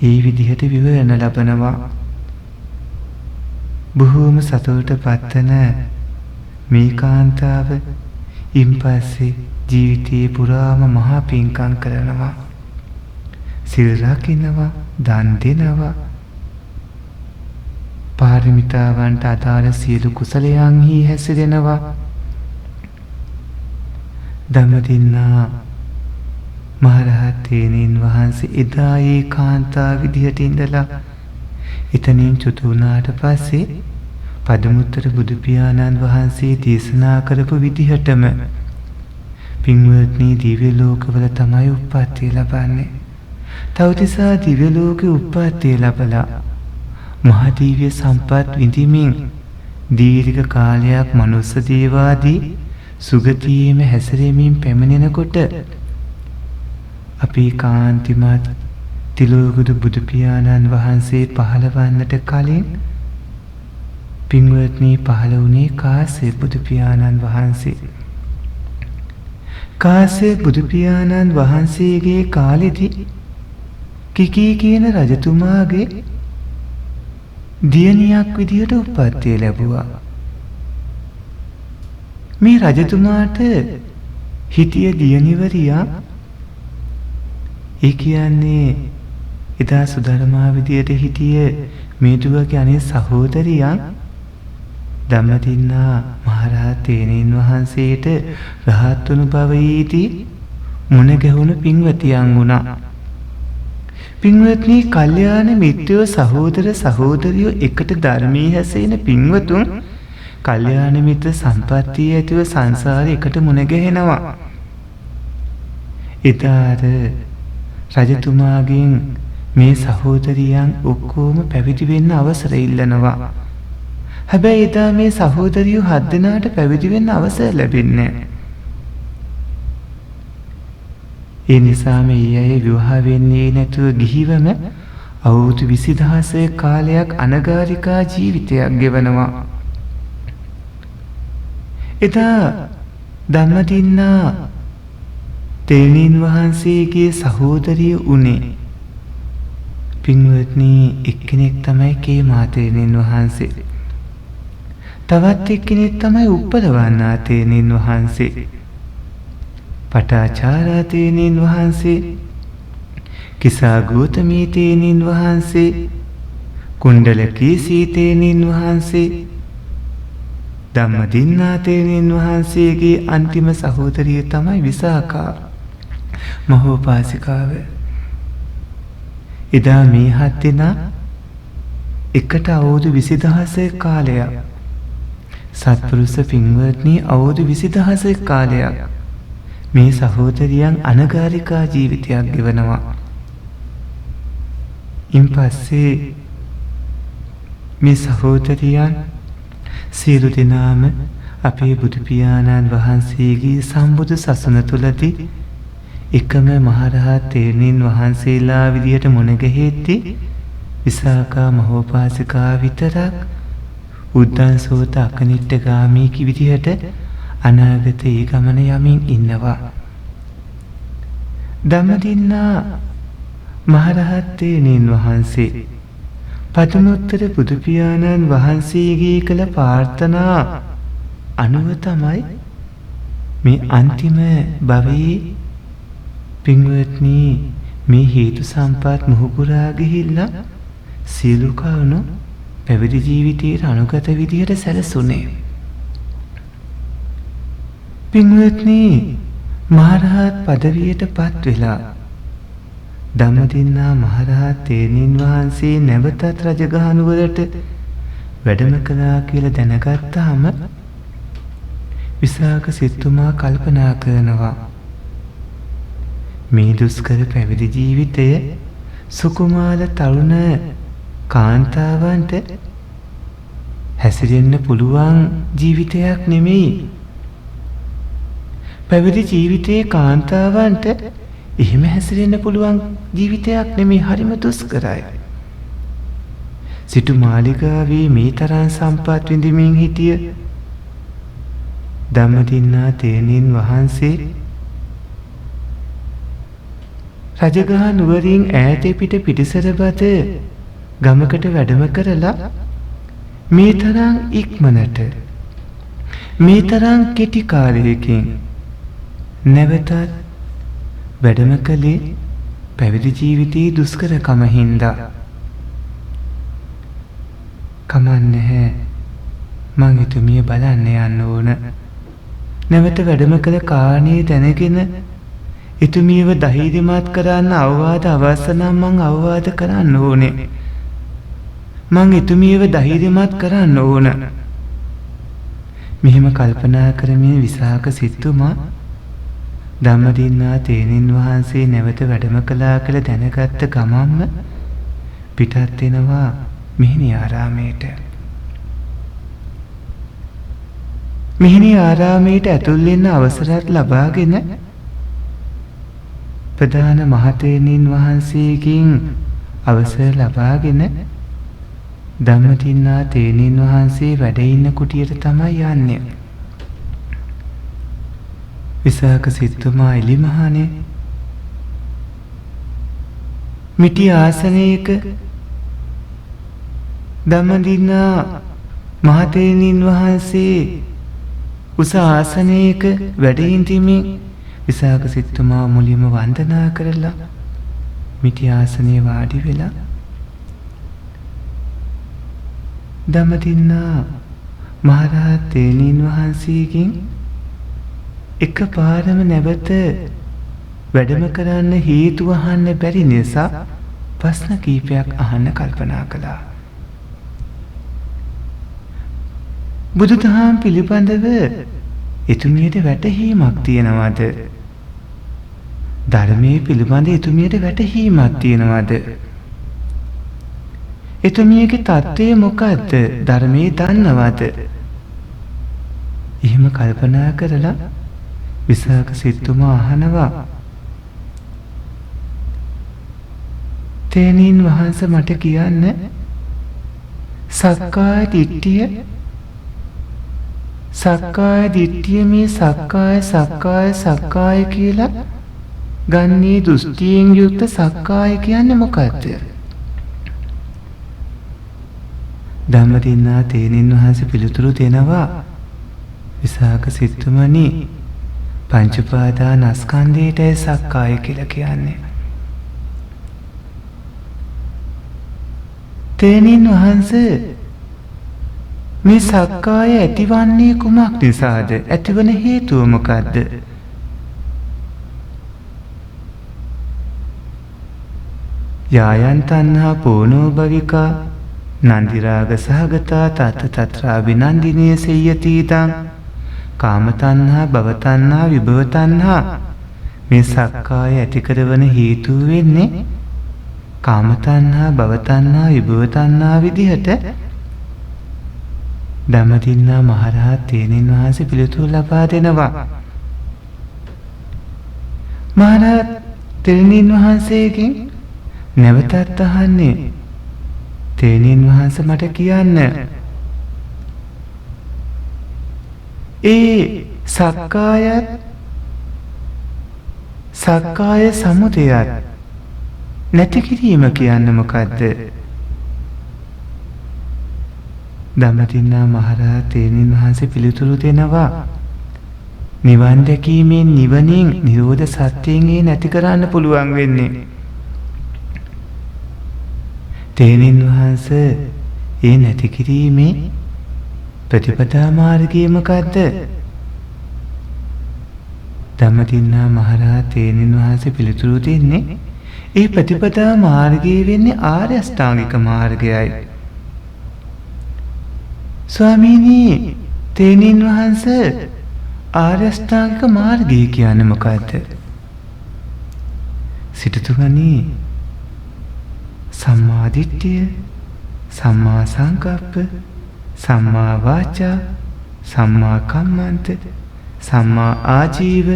ඒ විදිහට විවරණ ලබනවා. බොහෝම සතුටට පත්වන මේ කාන්තාව ඉන්පස්සේ ජීවිතේ පුරාම මහා පින්කම් කරනවා. සිල් රකින්නවා, දන් දෙනවා. පාරමිතාවන්ට අදාළ සියලු කුසලයන්හි හැසිරෙනවා. ධම්මදින්නා මහරහත් තෙරණින් වහන්සේ එදා ඒ කාන්තාව විදිහට ඉඳලා එතනින් චුත වුණාට පස්සේ පදුමුත්තර බුදු පියාණන් වහන්සේ දේශනා කරපු විදිහටම පින්වත්නි දිව්‍ය ලෝකවල තමයි උප්පත්තිය ලබන්නේ. තවතිසා දිව්‍ය ලෝකේ උප්පත්තිය ලැබලා මහා දිව්‍ය සම්පත් විඳිමින් දීර්ඝ කාලයක් මනුස්ස දේවාදී සුගතියේම හැසිරෙමින් පැමිණෙනකොට අපි කාන්තිමත් තිලෝගුරු බුදු පියාණන් වහන්සේ පහළවන්නට කලින් පින්වත්නි පහළ වුණේ කාශ්‍යප බුදු පියාණන් වහන්සේ. කාශ්‍යප බුදු පියාණන් වහන්සේගේ කාලෙදී කිකී කියන රජතුමාගේ දියණියක් විදියට උප්පත්තිය ලැබුවා. මේ රජතුමාට හිටිය දියණිවරියා ඒ කියන්නේ එදා සුධර්මා විදියට හිටිය මේ දුවගේ අනිත් සහෝදරියන් ධම්මදින්නා මහරහත් තෙරණින් වහන්සේට රහත් වුණු බවීදී මුණ ගැහුණු පින්වතියන් වුණා. පින්වත්නි කල්යාණ මිත්‍රයෝ සහෝදර සහෝදරියෝ එකට ධර්මයේ හැසෙන පින්වතුන් කල්යාණ මිත්‍ර සම්පත්තිය ඇතිව සංසාරේ එකට මුණ ගැහෙනවා. එදාට රජතුමාගෙන් මේ සහෝදරියන් ඔක්කොම පැවිදි වෙන්න අවසර ඉල්ලනවා. හැබැයි එදා මේ සහෝදරියෝ 7 දෙනාට පැවිදි වෙන්න අවසර ලැබෙන්නේ නැහැ. ඒ නිසා මේ අය විවාහ වෙන්නේ නැතුව ගිහිවම අවුරුදු 20000 කාලයක් අනගාരികා ජීවිතයක් ගෙවනවා. එදා ධම්මදින්නා තෙරණින් වහන්සේගේ සහෝදරිය උනේ පින්වත්නි එක්කෙනෙක් තමයි කේමා තෙරණින් වහන්සේ. තවත් එක්කෙනෙක් තමයි උප්පලවන්නා තෙරණින් වහන්සේ. පටාචාරා තෙරණින් වහන්සේ, කිසා ගෞතමී තෙරණින් වහන්සේ, කුණ්ඩලකීසී තෙරණින් වහන්සේ, ධම්මදින්නා තෙරණින් වහන්සේගේ අන්තිම සහෝදරිය තමයි විසාකා මහෝපාසිකාව. එදා මේ 7 දෙනා එකට අවුරුදු 20000 කාලයක් සත්පුරුෂ පින්වත්නි අවුරුදු 20000 කාලයක් මේ සහෝදරියන් අනගාരികා ජීවිතයක් ගෙවනවා. ඉන්පස්සේ මේ සහෝදරියන් සියලු දෙනාම අපේ බුදු පියාණන් වහන්සේගේ සම්බුදු සසුන තුලදී එකම මහරහත් තෙරණින් වහන්සේලා විදියට මුණ ගැහෙද්දී විසාකා මහෝපාසිකා විතරක් උද්දන්සෝත අකනිට්ඨගාමී කි විදියට අනාගතයේ ගමන යමින් ඉන්නවා. ධම්මදින්නා මහරහත් තෙරණින් වහන්සේ පදුමුත්තර බුදු පියාණන් වහන්සේගේ කළ ප්‍රාර්ථනා අනුව තමයි මේ අන්තිම භවයේ පින්වත්නි මේ හේතු සම්පත් මුහුකුරා ගිහිල්ලා සියලු කරුණු පැවිදි ජීවිතයට අනුගත විදියට සැලසුනේ. පින්වත්නි මහරහත් පදවියට පත් වෙලා ධම්මදින්නා මහරහත් තෙරණින් වහන්සේ නැවතත් රජගහ නුවරට වැඩම කළා කියලා දැනගත්තාම විසාක සිටුමා කල්පනා කරනවා මේ දුෂ්කර පැවිදි ජීවිතය සුකුමාර තරුණ කාන්තාවන්ට හැසිරෙන්න පුළුවන් ජීවිතයක් නෙමෙයි. පැවිදි ජීවිතයේ කාන්තාවන්ට එහෙම හැසිරෙන්න පුළුවන් ජීවිතයක් නෙමෙයි, හරිම දුෂ්කරයි. සිටු මාලිගාවේ මේ තරම් සම්පත් විඳින්මින් හිටිය ධම්මදින්නා තෙරණින් වහන්සේ රජගහ නුවරින් ඈත පිට පිටිසරබද ගමකට වැඩම කරලා මේ තරම් ඉක්මනට මේ තරම් කෙටි කාලයකින් නැවතත් වැඩම කළේ පැවිදි ජීවිතයේ දුෂ්කරකම හින්දා. කමන්නේ මං එතුමිය බලන්න යන්න ඕන. නැවත වැඩම කළ කාරණේ දැනගෙන එතුමියව ධෛර්යමත් කරන්න අවවාද අවශ්‍ය නම් මං අවවාද කරන්න ඕනේ. මං එතුමියව ධෛර්යමත් කරන්න ඕන. මෙහෙම කල්පනා කරමින් විසාක සිටුමා ධම්මදින්නා තෙරණින් වහන්සේ නැවත වැඩම කළා කියලා දැනගත්ත ගමන්ම පිටත් වෙනවා මිහිණි ආරාමයට. මිහිණි ආරාමයට ඇතුල් වෙන්න අවසරත් ලබාගෙන ප්‍රධාන මහතෙරණින් වහන්සේගෙන් අවසර ලබාගෙන ධම්මදින්නා තෙරණින් වහන්සේ වැඩ ඉන්න කුටියට තමයි යන්නේ. විසාක සිටුමා එලිමහනේ මිටි ආසනයක ධම්මදින්නා මහතෙරණින් වහන්සේ උස ආසනයක වැඩ ඉඳිමින් විසාක සිටුමා මුලින්ම වන්දනා කරලා මිටි ආසනයේ වාඩි වෙලා ධම්මදින්නා මහරහත් තෙරණින් වහන්සේගෙන් එකපාරම නැවත වැඩම කරන්න හේතු අහන්න බැරි නිසා ප්‍රශ්න කීපයක් අහන්න කල්පනා කළා. බුදුදහම පිළිබඳව එතුමියට වැටහීමක් තියෙනවද? ධර්මයේ පිළිබඳ එතුමියට වැටහීමක් තියෙනවද? එතුමියගේ තත්ත්වය මොකද්ද? ධර්මයේ දන්නවද? එහෙම කල්පනා කරලා විසාක සිටුමා අහනවා, තෙරණින් වහන්සේ මට කියන්න සක්කාය දිට්ඨිය මේ සක්කාය කියලා ගන්නේ දෘෂ්ටියෙන් යුක්ත සක්කාය කියන්නේ මොකද්ද? ධම්මදින්නා තෙරණින් වහන්සේ පිළිතුරු දෙනවා, විසාක සිටුමනි, පංච උපාදානස්කන්ධයටයි සක්කාය කියලා කියන්නේ. තෙරණින් වහන්සේ මේ සක්කාය ඇතිවන්නේ කුමක් නිසාද? ඇතිවන හේතුව මොකද්ද? යායන් තණ්හා පෝනෝ භවිකා නන්දි රාග සහගතා තත් තත්‍රා විනන්දිනේ සෙය්‍යති තං කාම තණ්හා භව තණ්හා විභව තණ්හා. මේ සක්කාය ඇති කරවන හේතු වෙන්නේ කාම තණ්හා භව තණ්හා විභව තණ්හා විදිහට ධම්මදින්නා මහරහත් තෙරණින් වහන්සේ පිළිතුරු ලබා දෙනවා. මහරහත් තෙරණින් වහන්සේගෙන් නැවතත් අහන්නේ, තෙරණින් වහන්සේ මට කියන්න ඒ සක්කාය සමුදයත් නැති කිරීම කියන්නේ මොකද්ද? ධම්මදින්නා මහරහත් තෙරණින් වහන්සේ පිළිතුරු දෙනවා, නිවන් දැකීමෙන් නිවනින් නිරෝධ සත්‍යයෙන් ඒ නැති කරන්න පුළුවන් වෙන්නේ. තෙරණින් වහන්සේ ඒ නැති කිරීමේ ප්‍රතිපදා මාර්ගය මොකද්ද? ධම්මදින්නා මහරහතන් වහන්සේ පිළිතුරු දෙන්නේ ඒ ප්‍රතිපදා මාර්ගය වෙන්නේ ආර්ය අෂ්ටාංගික මාර්ගයයි. ස්වාමීනි තේනින් වහන්සේ ආර්ය අෂ්ටාංගික මාර්ගය කියන්නේ මොකද්ද? සිටුතුමනි සම්මා දිට්ඨිය, සම්මා සංකප්ප, සම්මා වාචා, සම්මා කම්මන්ත, සම්මා ආජීව,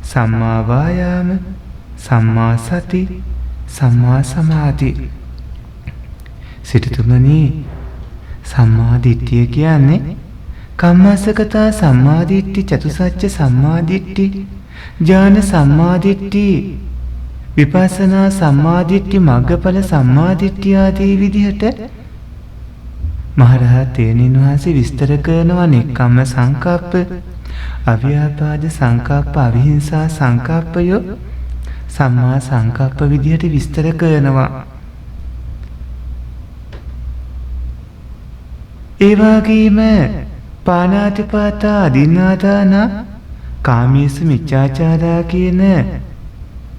සම්මා වායාම, සම්මා සති, සම්මා සමාධි. සිටුතුමනි සම්මා දිට්ඨිය කියන්නේ කම්මස්සකතා සම්මා දිට්ඨි, චතුසත්‍ය සම්මා දිට්ඨි, ඥාන සම්මා දිට්ඨි, විපස්සනා සම්මා දිට්ඨි, මග්ගඵල සම්මා දිට්ඨි ආදී විදිහට මහරහතන් වහන්සේ විස්තර කරනවා. නෙක්ඛම්ම සංකප්ප, අව්‍යාපාද සංකප්ප, අවිහිංසා සංකප්පය සම්මා සංකප්ප විදිහට විස්තර කරනවා. ඒ වගේම පාණාතිපාතා, අදින්නාදාන, කාමීස මිච්ඡාචාරා කියන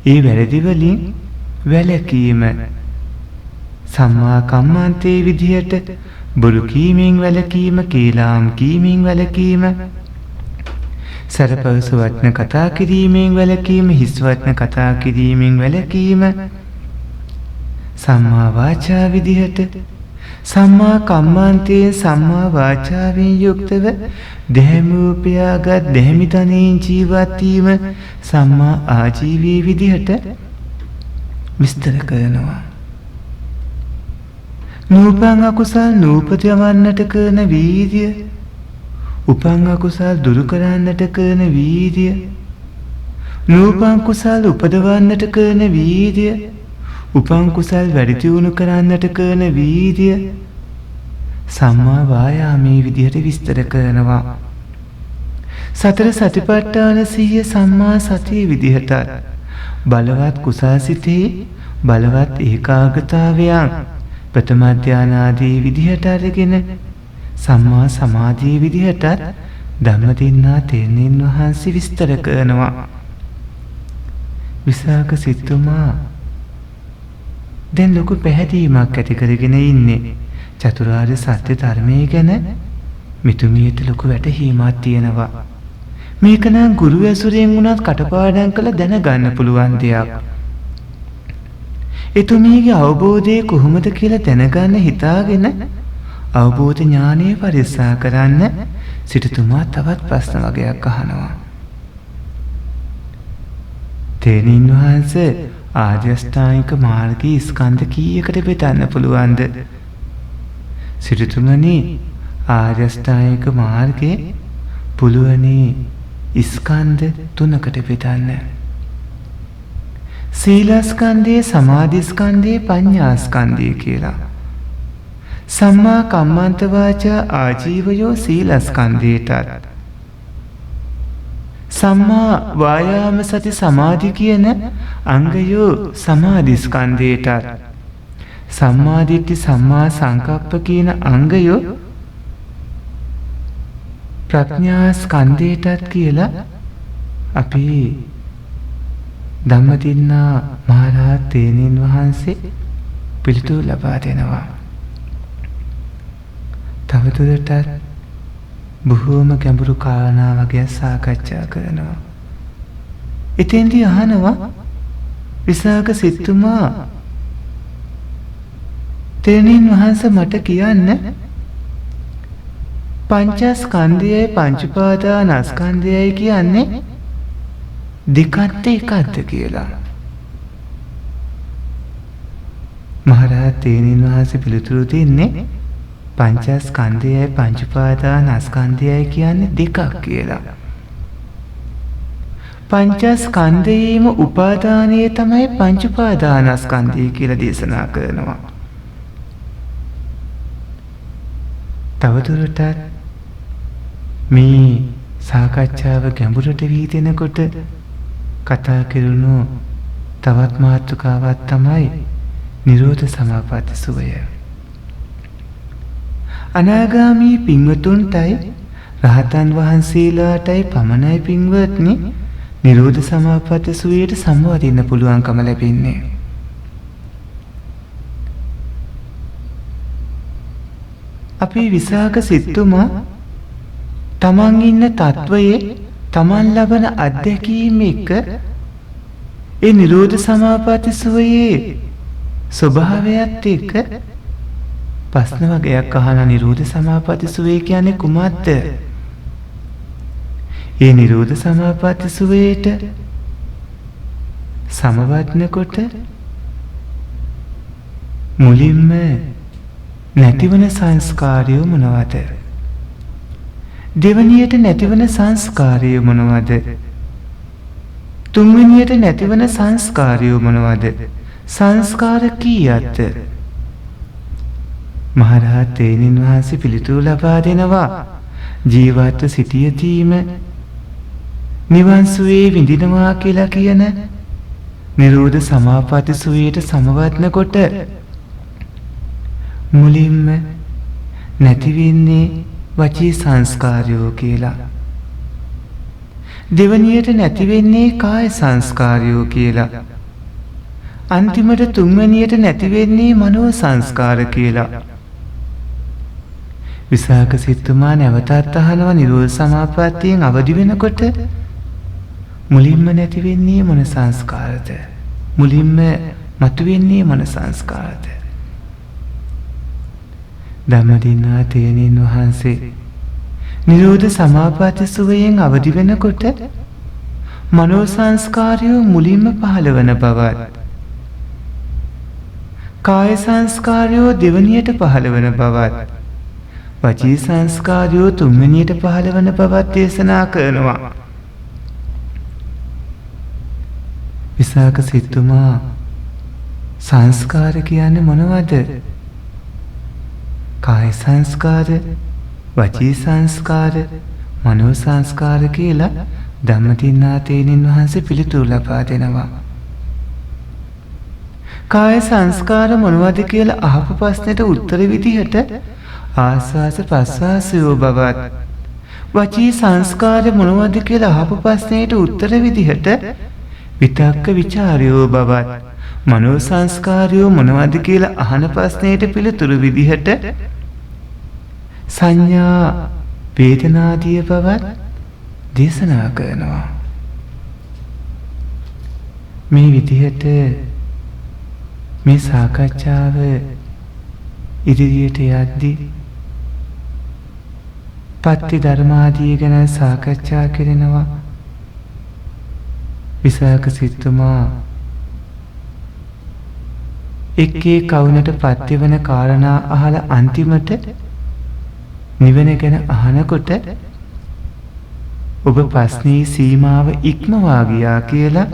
ඒ වැරදි වලින් වැළකීම, සම්මා කම්මන්තේ විදිහට බොරු කීමෙන් වැළකීම, කීලාම් කීමෙන් වැළකීම, සරපවස වචන කතා කිරීමෙන් වැළකීම, හිස් වචන කතා කිරීමෙන් වැළකීම, සම්මා වාචා විදිහට සම්මා කම්මන්තේ සම්මා වාචාවෙන් යුක්තව දැහැමූපයාගත් දැහැමි තනෙන් ජීවත් වීම සම්මා ආජීවී විදිහට විස්තර කරනවා. නූපන් අකුසල් නූපදවන්නට කරන වීර්ය, උපන් අකුසල් දුරු කරන්නට කරන වීර්ය, නූපන් කුසල් උපදවන්නට කරන වීර්ය, උපන් කුසල් වැඩි දියුණු කරන්නට කරන වීර්ය සම්මා වායාමයේ විදිහට විස්තර කරනවා. සතර සතිපට්ඨාන සිහිය සම්මා සතිය විදිහට බලවත් කුසල් සිතේ බලවත් ඒකාග්‍රතාවයන් ප්‍රථම ධාන ආදී විදිහට අරගෙන සම්මා සමාධිය විදිහට ධම්මදින්නා තෙරණින් වහන්සේ විස්තර කරනවා. විසාක සිටුමා දැන් ලොකු පැහැදීමක් ඇති කරගෙන ඉන්නේ. චතුරාර්ය සත්‍ය ධර්මයේ ගැන මිතුමියට ලොකු වැටහීමක් තියෙනවා. මේක නම් ගුරු ඇසුරෙන් වුණත් කටපාඩම් කරලා දැනගන්න පුළුවන් දෙයක්. එතුමියගේ අවබෝධය කොහොමද කියලා දැනගන්න හිතාගෙන අවබෝධ ඥානය පරික්ෂා කරන්න සිටුතුමා තවත් ප්‍රශ්න වගේක් අහනවා. තෙරණින් වහන්සේ ආර්ය අෂ්ටාංගික මාර්ගයේ ස්කන්ධ කීයකට බෙදන්න පුළුවන්ද? සිටුතුමනි ආර්ය අෂ්ටාංගික මාර්ගයේ පුළුවනි ස්කන්ධ 3කට බෙදන්න. සීලස්කන්ධය, සමාධිස්කන්ධය, පඤ්ඤාස්කන්ධය කියලා. සම්මා කම්මන්ත වාචා ආජීවයෝ සීලස්කන්ධයටත්, සම්මා වායාම සති සමාධි කියන අංගයෝ සමාධිස්කන්ධයටත්, සම්මා දිට්ඨි සම්මා සංකප්ප කියන අංගයෝ ප්‍රඥා ස්කන්ධයටත් කියලා අපි ධම්මදින්නා මහරහතන් වහන්සේ පිළිතුරු ලබා දෙනවා. තවදුරටත් බොහෝම ගැඹුරු කාරණා වගේ සාකච්ඡා කරනවා. එතෙන්දී අහනවා විසාක සිටුමා තෙරණින් වහන්සේ මට කියන්න පංචස්කන්ධයයි පංච උපාදානස්කන්ධයයි කියන්නේ දෙකත් එකක්ද කියලා. මහරහතන් වහන්සේ පිළිතුරු දෙන්නේ පංචස්කන්ධයයි පංච උපාදානස්කන්ධයයි කියන්නේ දෙකක් කියලා. පංචස්කන්ධයේම උපාදානය තමයි පංච උපාදානස්කන්ධය කියලා දේශනා කරනවා. තවදුරටත් මේ සාකච්ඡාව ගැඹුරට වීදෙනකොට කතා කෙරුණු තවත් මාතෘකාවක් තමයි නිරෝධ සමාපatti සුවය. අනාගාමී පින්වතුන්ටයි රහතන් වහන්සේලාටයි පමණයි පින්වත්නි නිරෝධ සමාපatti සුවයට සමවදින්න පුළුවන්කම ලැබෙන්නේ. අපි විසාක සිටුමා තමන් ඉන්න තත්වයේ තමන් ලබන අත්දැකීම් එක්ක ඒ නිරෝධ සමාපatti සුවයේ ස්වභාවයත් එක්ක ප්‍රශ්න වගේක් අහන නිරෝධ සමාපatti සුවය කියන්නේ කුමක්ද? ඒ නිරෝධ සමාපatti සුවයට සමවත්නකොට මුලින්ම නැතිවන සංස්කාරය මොනවද? දෙවනියට නැතිවන සංස්කාරය මොනවද? තුන්වෙනියට නැතිවන සංස්කාරය මොනවද? සංස්කාර කීයක්ද? මහරහත් තෙරණින් වහන්සේ පිළිතුරු ලබා දෙනවා. ජීවත්ව සිටියදීම නිවන් සුවේ විඳිනවා කියලා කියන නිරෝධ සමාපatti සුවයට සමවත්නකොට මුලින්ම නැති වෙන්නේ වචී සංස්කාරයෝ කියලා. දෙවනියට නැති වෙන්නේ කාය සංස්කාරයෝ කියලා. අන්තිමට තුන්වෙනියට නැති වෙන්නේ මනෝ සංස්කාර කියලා. විසාක සිටුමා නැවතත් අහනවා නිරෝධ සමාපත්තියෙන් අවදි වෙනකොට මුලින්ම නැති වෙන්නේ මොන සංස්කාරද? මුලින්ම මතුවෙන්නේ මොන සංස්කාරද? ධම්මදින්නා තෙරණින් වහන්සේ නිරෝධ සමාපatti සුවයෙන් අවදි වෙනකොට මනෝ සංස්කාරය මුලින්ම පහළ වන බවත්, කාය සංස්කාරය දෙවනියට පහළ වන බවත්, වචී සංස්කාරය තුන්වෙනියට පහළ වන බවත් දේශනා කරනවා. විසාක සිටුමා සංස්කාර කියන්නේ මොනවද? කාය සංස්කාර, වචී සංස්කාර, මනෝ සංස්කාර කියලා ධම්මදින්නා තෙරණින් වහන්සේ පිළිතුරු ලබා දෙනවා. කාය සංස්කාර මොනවද කියලා අහපු ප්‍රශ්නෙට උත්තර විදිහට ආස්වාස ප්‍රස්වාසයෝ බවත්, වචී සංස්කාර මොනවද කියලා අහපු ප්‍රශ්නෙට උත්තර විදිහට විතක්ක ਵਿਚාරයෝ බවත්, මනෝ සංස්කාරයෝ මොනවද කියලා අහන ප්‍රශ්නෙට පිළිතුරු විදිහට සංඥා වේදනාදී බවත් දේශනා කරනවා. මේ විදිහට මේ සාකච්ඡාව ඉදිරියට යද්දී පත්ති ධර්මාදී ගැන සාකච්ඡා කරනවා. විසාක සිටුමා එක්කේ කවුනට පත්‍ය වෙන කාරණා අහලා අන්තිමට නිවන ගැන අහනකොට ඔබ ප්‍රශ්නේ සීමාව ඉක්මවා ගියා කියලා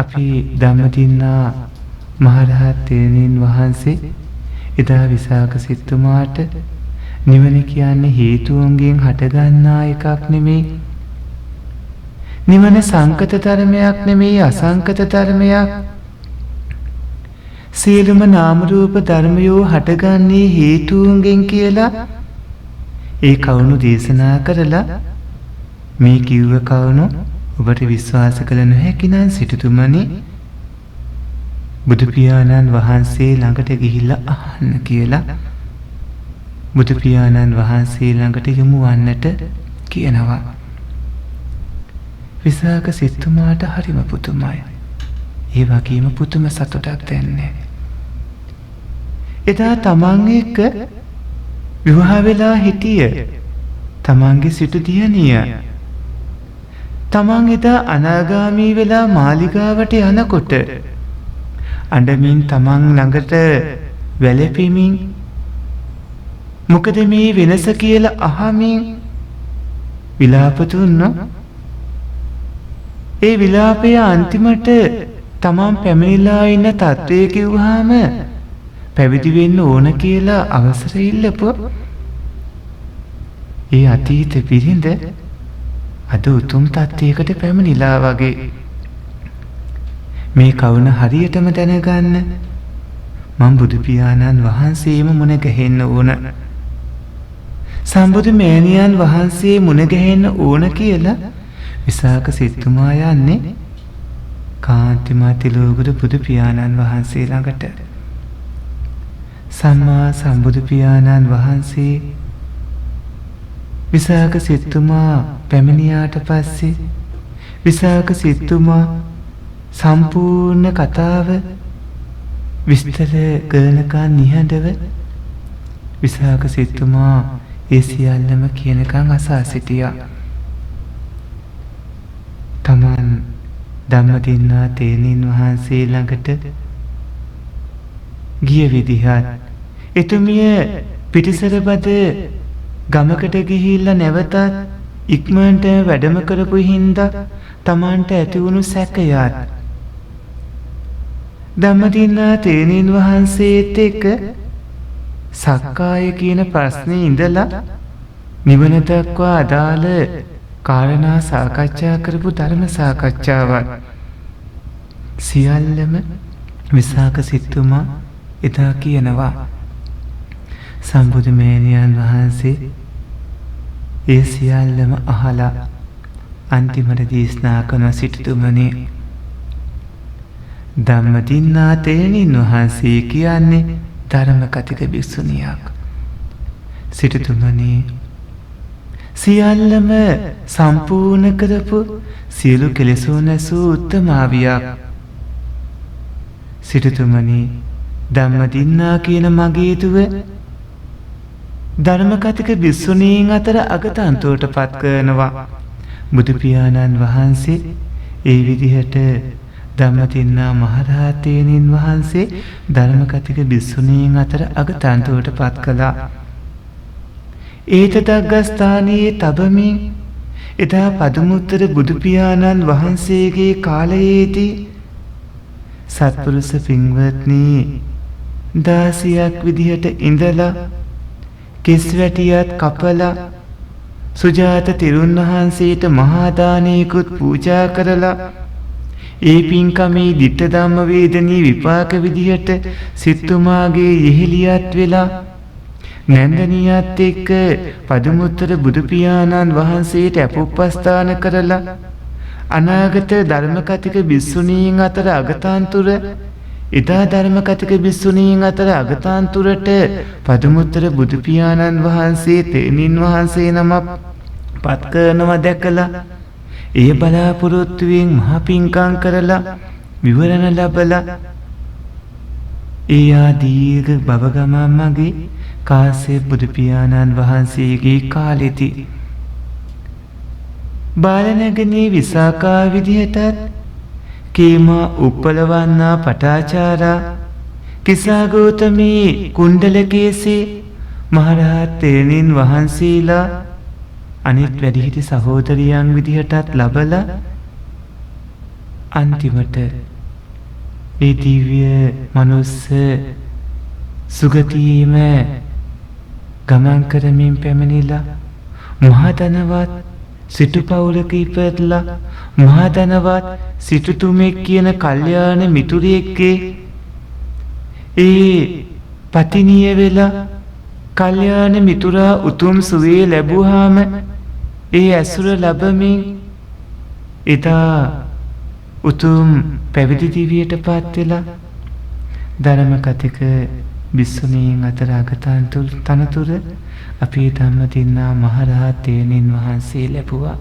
අපි ධම්මදින්නා මහරහත් තෙරණින් වහන්සේ එදා විසාක සිටුමාට නිවන කියන්නේ හේතුන්ගෙන් හටගන්නා එකක් නෙමෙයි, නිවන සංකත ධර්මයක් නෙමෙයි, අසංකත ධර්මයක්. සියලුම නාම රූප ධර්මයෝ හටගන්නේ හේතුන්ගෙන් කියලා ඒ කවුණු දේශනා කරලා මේ කිව්ව කවුණු ඔබට විශ්වාස කළ නොහැකි නම් සිටුතුමනි බුදු පියාණන් වහන්සේ ළඟට ගිහිල්ලා අහන්න කියලා බුදු පියාණන් වහන්සේ ළඟට යමු වන්නට කියනවා. විසාක සිටුමාට හරිම පුදුමයි. ඒ වගේම පුදුම සතුටක් දැනෙන්නේ. එදා තමන් එක්ක විවාහ වෙලා හිටිය තමන්ගේ සිටු දියණිය තමන් එදා අනාගාමී වෙලා මාලිගාවට යනකොට අඬමින් තමන් ළඟට වැළපෙමින් මොකද මේ වෙනස කියලා අහමින් විලාප දුන්නා. ඒ විලාපය අන්තිමට තමන් පැමිණිලා ඉන්න තත්ත්වය කිව්වහම පැවිදි වෙන්න ඕන කියලා අවසර ඉල්ලපුවා. ඒ අතීත පිරිඳ අද උතුම් තත්ත්වයකට පැමිණිලා වගේ. මේ කවුන හරියටම දැනගන්න මම බුදු පියාණන් වහන්සේම මුණ ගැහෙන්න ඕන, සම්බුදු මෑණියන් වහන්සේ මුණ ගැහෙන්න ඕන කියලා විසාක සිටුමා යන්නේ කාන්තිමත් ලෝකුරු බුදු පියාණන් වහන්සේ ළඟට. සම්මා සම්බුදු පියාණන් වහන්සේ විසාක සිටුමා පැමිණියාට පස්සේ විසාක සිටුමා සම්පූර්ණ කතාව විස්තර කරනකන් නිහඬව විසාක සිටුමා ඒ සියල්ලම කියනකන් අසා සිටියා. තමන් ධම්මදින්නා තේරණින් වහන්සේ ළඟට ගිය විදිහත් එතුමිය පිටිසරබද ගමකට ගිහිල්ලා නැවතත් ඉක්මනට වැඩම කරපු හින්දා තමන්ට ඇති වුණු සැකයත් ධම්මදින්නා තේරණින් වහන්සේත් එක්ක සක්කාය කියන ප්‍රශ්නේ ඉඳලා නිවන දක්වා අදාළ කාරණා සාකච්ඡා කරපු ධර්ම සාකච්ඡාවක් සියල්ලම විසාක සිටුමා එදා කියනවා. සම්බුදු මේනියන් වහන්සේ ඒ සියල්ලම අහලා අන්තිමට දේශනා කරන සිටුතුමනි, ධම්මදින්නා තේරණින් වහන්සේ කියන්නේ ධර්ම කතික භික්ෂුණියක්. සිටුතුමනි, සියල්ලම සම්පූර්ණ කරපු සියලු කෙලෙසුන් නැසූ උත්තමාවියක්. සිටුතුමනි, ධම්මදින්නා කියන මගේ දුව ධර්ම කතික භික්ෂුණීන් අතර අගතන්තුවට පත් කරනවා. බුදු පියාණන් වහන්සේ ඒ විදිහට ධම්මදින්නා මහරහතන් වහන්සේ ධර්ම කතික භික්ෂුණීන් අතර අගතන්තුවට පත් කළා. ඒතදග්ගස්ථානයේ තබමින් එදා පදුමුත්තර බුදු පියාණන් වහන්සේගේ කාලයේදී සත්පුරුෂ පින්වත්නි 16ක් විදිහට ඉඳලා කිස් වැටියත් කපලා සුජාත තෙරුන් වහන්සේට මහා දානයකුත් පූජා කරලා ඒ පින්කමේ ditta ධම්ම වේදනී විපාක විදිහට සිටුමාගේ යෙහිලියත් වෙලා නැන්දනියත් එක්ක පදුමුත්තර බුදු පියාණන් වහන්සේට අපොප්පස්ථාන කරලා අනාගත ධර්ම කතික භික්ෂුණීන් අතර අගතාන්තුර එදා ධර්ම කතික භික්ෂුණීන් අතර අගතාන්තුරට පදුමුත්තර බුදු පියාණන් වහන්සේ තෙරණින් වහන්සේ නමක් පත් කරනවා දැකලා ඒ බලාපොරොත්තුවෙන් මහ පිංකම් කරලා විවරණ ලැබලා ඒ ආදීර්ඝ භව ගමන් මගේ කාශ්‍යප බුදු පියාණන් වහන්සේගේ කාලෙදී බාලනගනේ විසාකා විදිහටත් කේමා උප්පලවන්නා පටාචාරා කිසාගෞතමී කුණ්ඩලකේසේ මහරහත් තෙරණින් වහන්සේලා අනිත් වැඩිහිටි සහෝදරියන් විදිහටත් ලබලා අන්තිමට ඒ දිව්‍ය මනුස්ස සුගතියේම ගමන් කරමින් පැමිණිලා මහා ධනවත් සිටු පවුලක ඉපදලා මහා ධනවත් සිටුතුමෙක් කියන කල්යාණ මිතුරියෙක්ගේ ඒ පතිනිය වෙලා කල්යාණ මිතුරා උතුම් සුවේ ලැබුවාම ඒ ඇසුර ලැබමින් එදා උතුම් පැවිදි දිවියට පත් වෙලා ධර්ම කතික භික්ෂුණීන් අතර තනතුර අපේ ධම්මදින්නා මහරහත් තෙරණින් වහන්සේ ලැබුවා.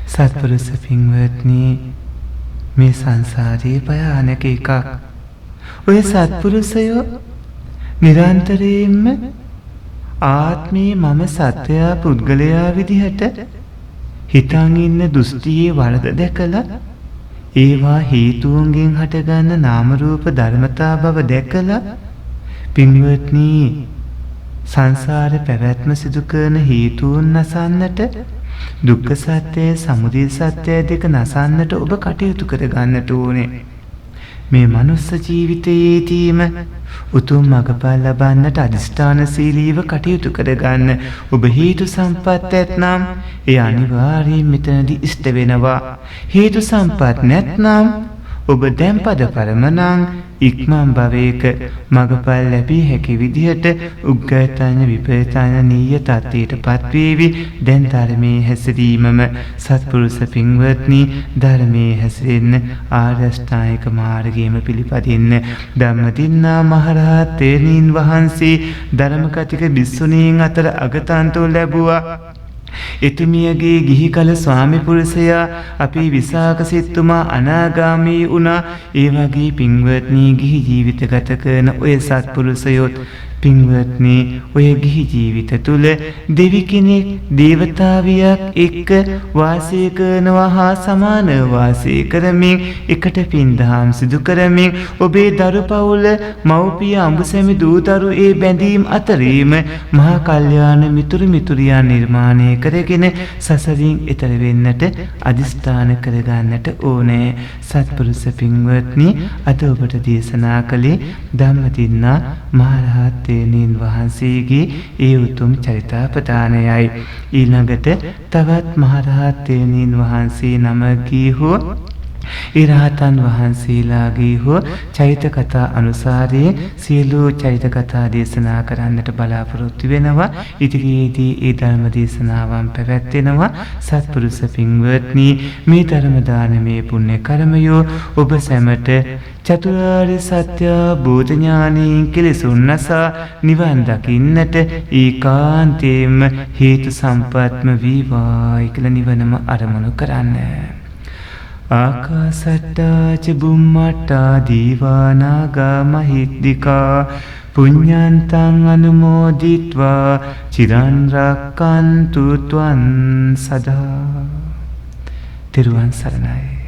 සත්පුරුෂ පින්වත්නි, මේ සංසාරේ භයානක එකක්. ඔය සත්පුරුෂයෝ නිරන්තරයෙන්ම ආත්මේ මම සත්වයා පුද්ගලයා විදිහට හිතන් ඉන්න දෘෂ්ටියේ වරද දැකලා ඒවා හේතුන්ගෙන් හටගන්න නාම රූප ධර්මතා බව දැකලා පින්වත්නි, සංසාර පැවැත්ම සිදු කරන හේතුන් නසන්නට දුක්ඛ සත්‍ය සමුදය සත්‍ය දෙක නසන්නට ඔබ කටයුතු කර ගන්නට ඕනේ. මේ මනුස්ස ජීවිතයේදීම උතුම් මඟපල් ලබන්නට අදිෂ්ඨානශීලීව කටයුතු කරගන්න. ඔබ හේතු සම්පත් ඇතනම් ඒ අනිවාර්යයෙන් මෙතනදී ඉෂ්ට වෙනවා. හේතු සම්පත් නැත්නම් ඔබ දැන් පද පරමනං ඉක්මන් භවයක මගපල් ලැබිය හැකි විදිහට උග්ගතන විපේතන නීය තත්ත්වයට පත්වේවි. දැන් ධර්මයේ හැසිරීමම සත්පුරුෂ පින්වත්නි, ධර්මයේ හැසිරෙන්න ආර්ය අෂ්ටාංගික මාර්ගයේම පිළිපදින්න. ධම්මදින්නා මහරහතෙනින් වහන්සේ ධර්ම කතික භික්ෂුණීන් අතර අගතන්තෝ ලැබුවා. එතුමියගේ ගිහි කල ස්වාමි පුරුෂයා අපේ විසාක සිටුමා අනාගාමී වුණා. ඒ වගේ පින්වත්නි, ගිහි ජීවිත ගත කරන ඔය සත්පුරුෂයොත් පින්වත්නි, ඔය ගිහි ජීවිත තුල දෙවි කෙනෙක් දේවතාවියක් එක්ක වාසය කරනවා හා සමානව වාසය කරමින් එකට පින්දහම් සිදු කරමින් ඔබේ දරු පවුල මව්පිය අඹසැමි දූදරු ඒ බැඳීම් අතරීම මහා කල්යාණ මිතුරු මිතුරියන් නිර්මාණය කරගෙන සසරින් එතර වෙන්නට අදිස්ථාන කරගන්නට ඕනේ. සත්පුරුෂ පින්වත්නි, අද ඔබට දේශනා කළේ ධම්මදින්නා මහරහතෙනින් වහන්සේගේ ඒ උතුම් චරිතාපදානයයි. ඊළඟට තවත් මහරහතෙනින් වහන්සේ නමකී හෝ ඉරහතන් වහන්සේලාගේ හෝ චෛත කතා අනුසාරයෙන් සියලු චෛත කතා දේශනා කරන්නට බලාපොරොත්තු වෙනවා. ඉදිරියේදී ඒ ධර්ම දේශනාවන් පැවැත්වෙනවා. සත්පුරුෂ පින්වත්නි, මේ ධර්ම දානමේ පුණ්‍ය කර්මයෝ ඔබ සැමට චතුරාර්ය සත්‍ය බෝධ ඥානයෙන් කෙලෙසුන් නසා නිවන් දකින්නට ඒකාන්තයෙන්ම හේතු සම්පත්ම වේවායි කියලා නිවනම අරමුණු කරන්න. ආකාසට්ටා ච බුම්මට්ටා දීවානාගා මහිද්దికා පුඤ්ඤන්තං අනුමෝදිත්වා චිරන් රක්칸තු ත්වං සදා. තෙරුවන් සරණයි.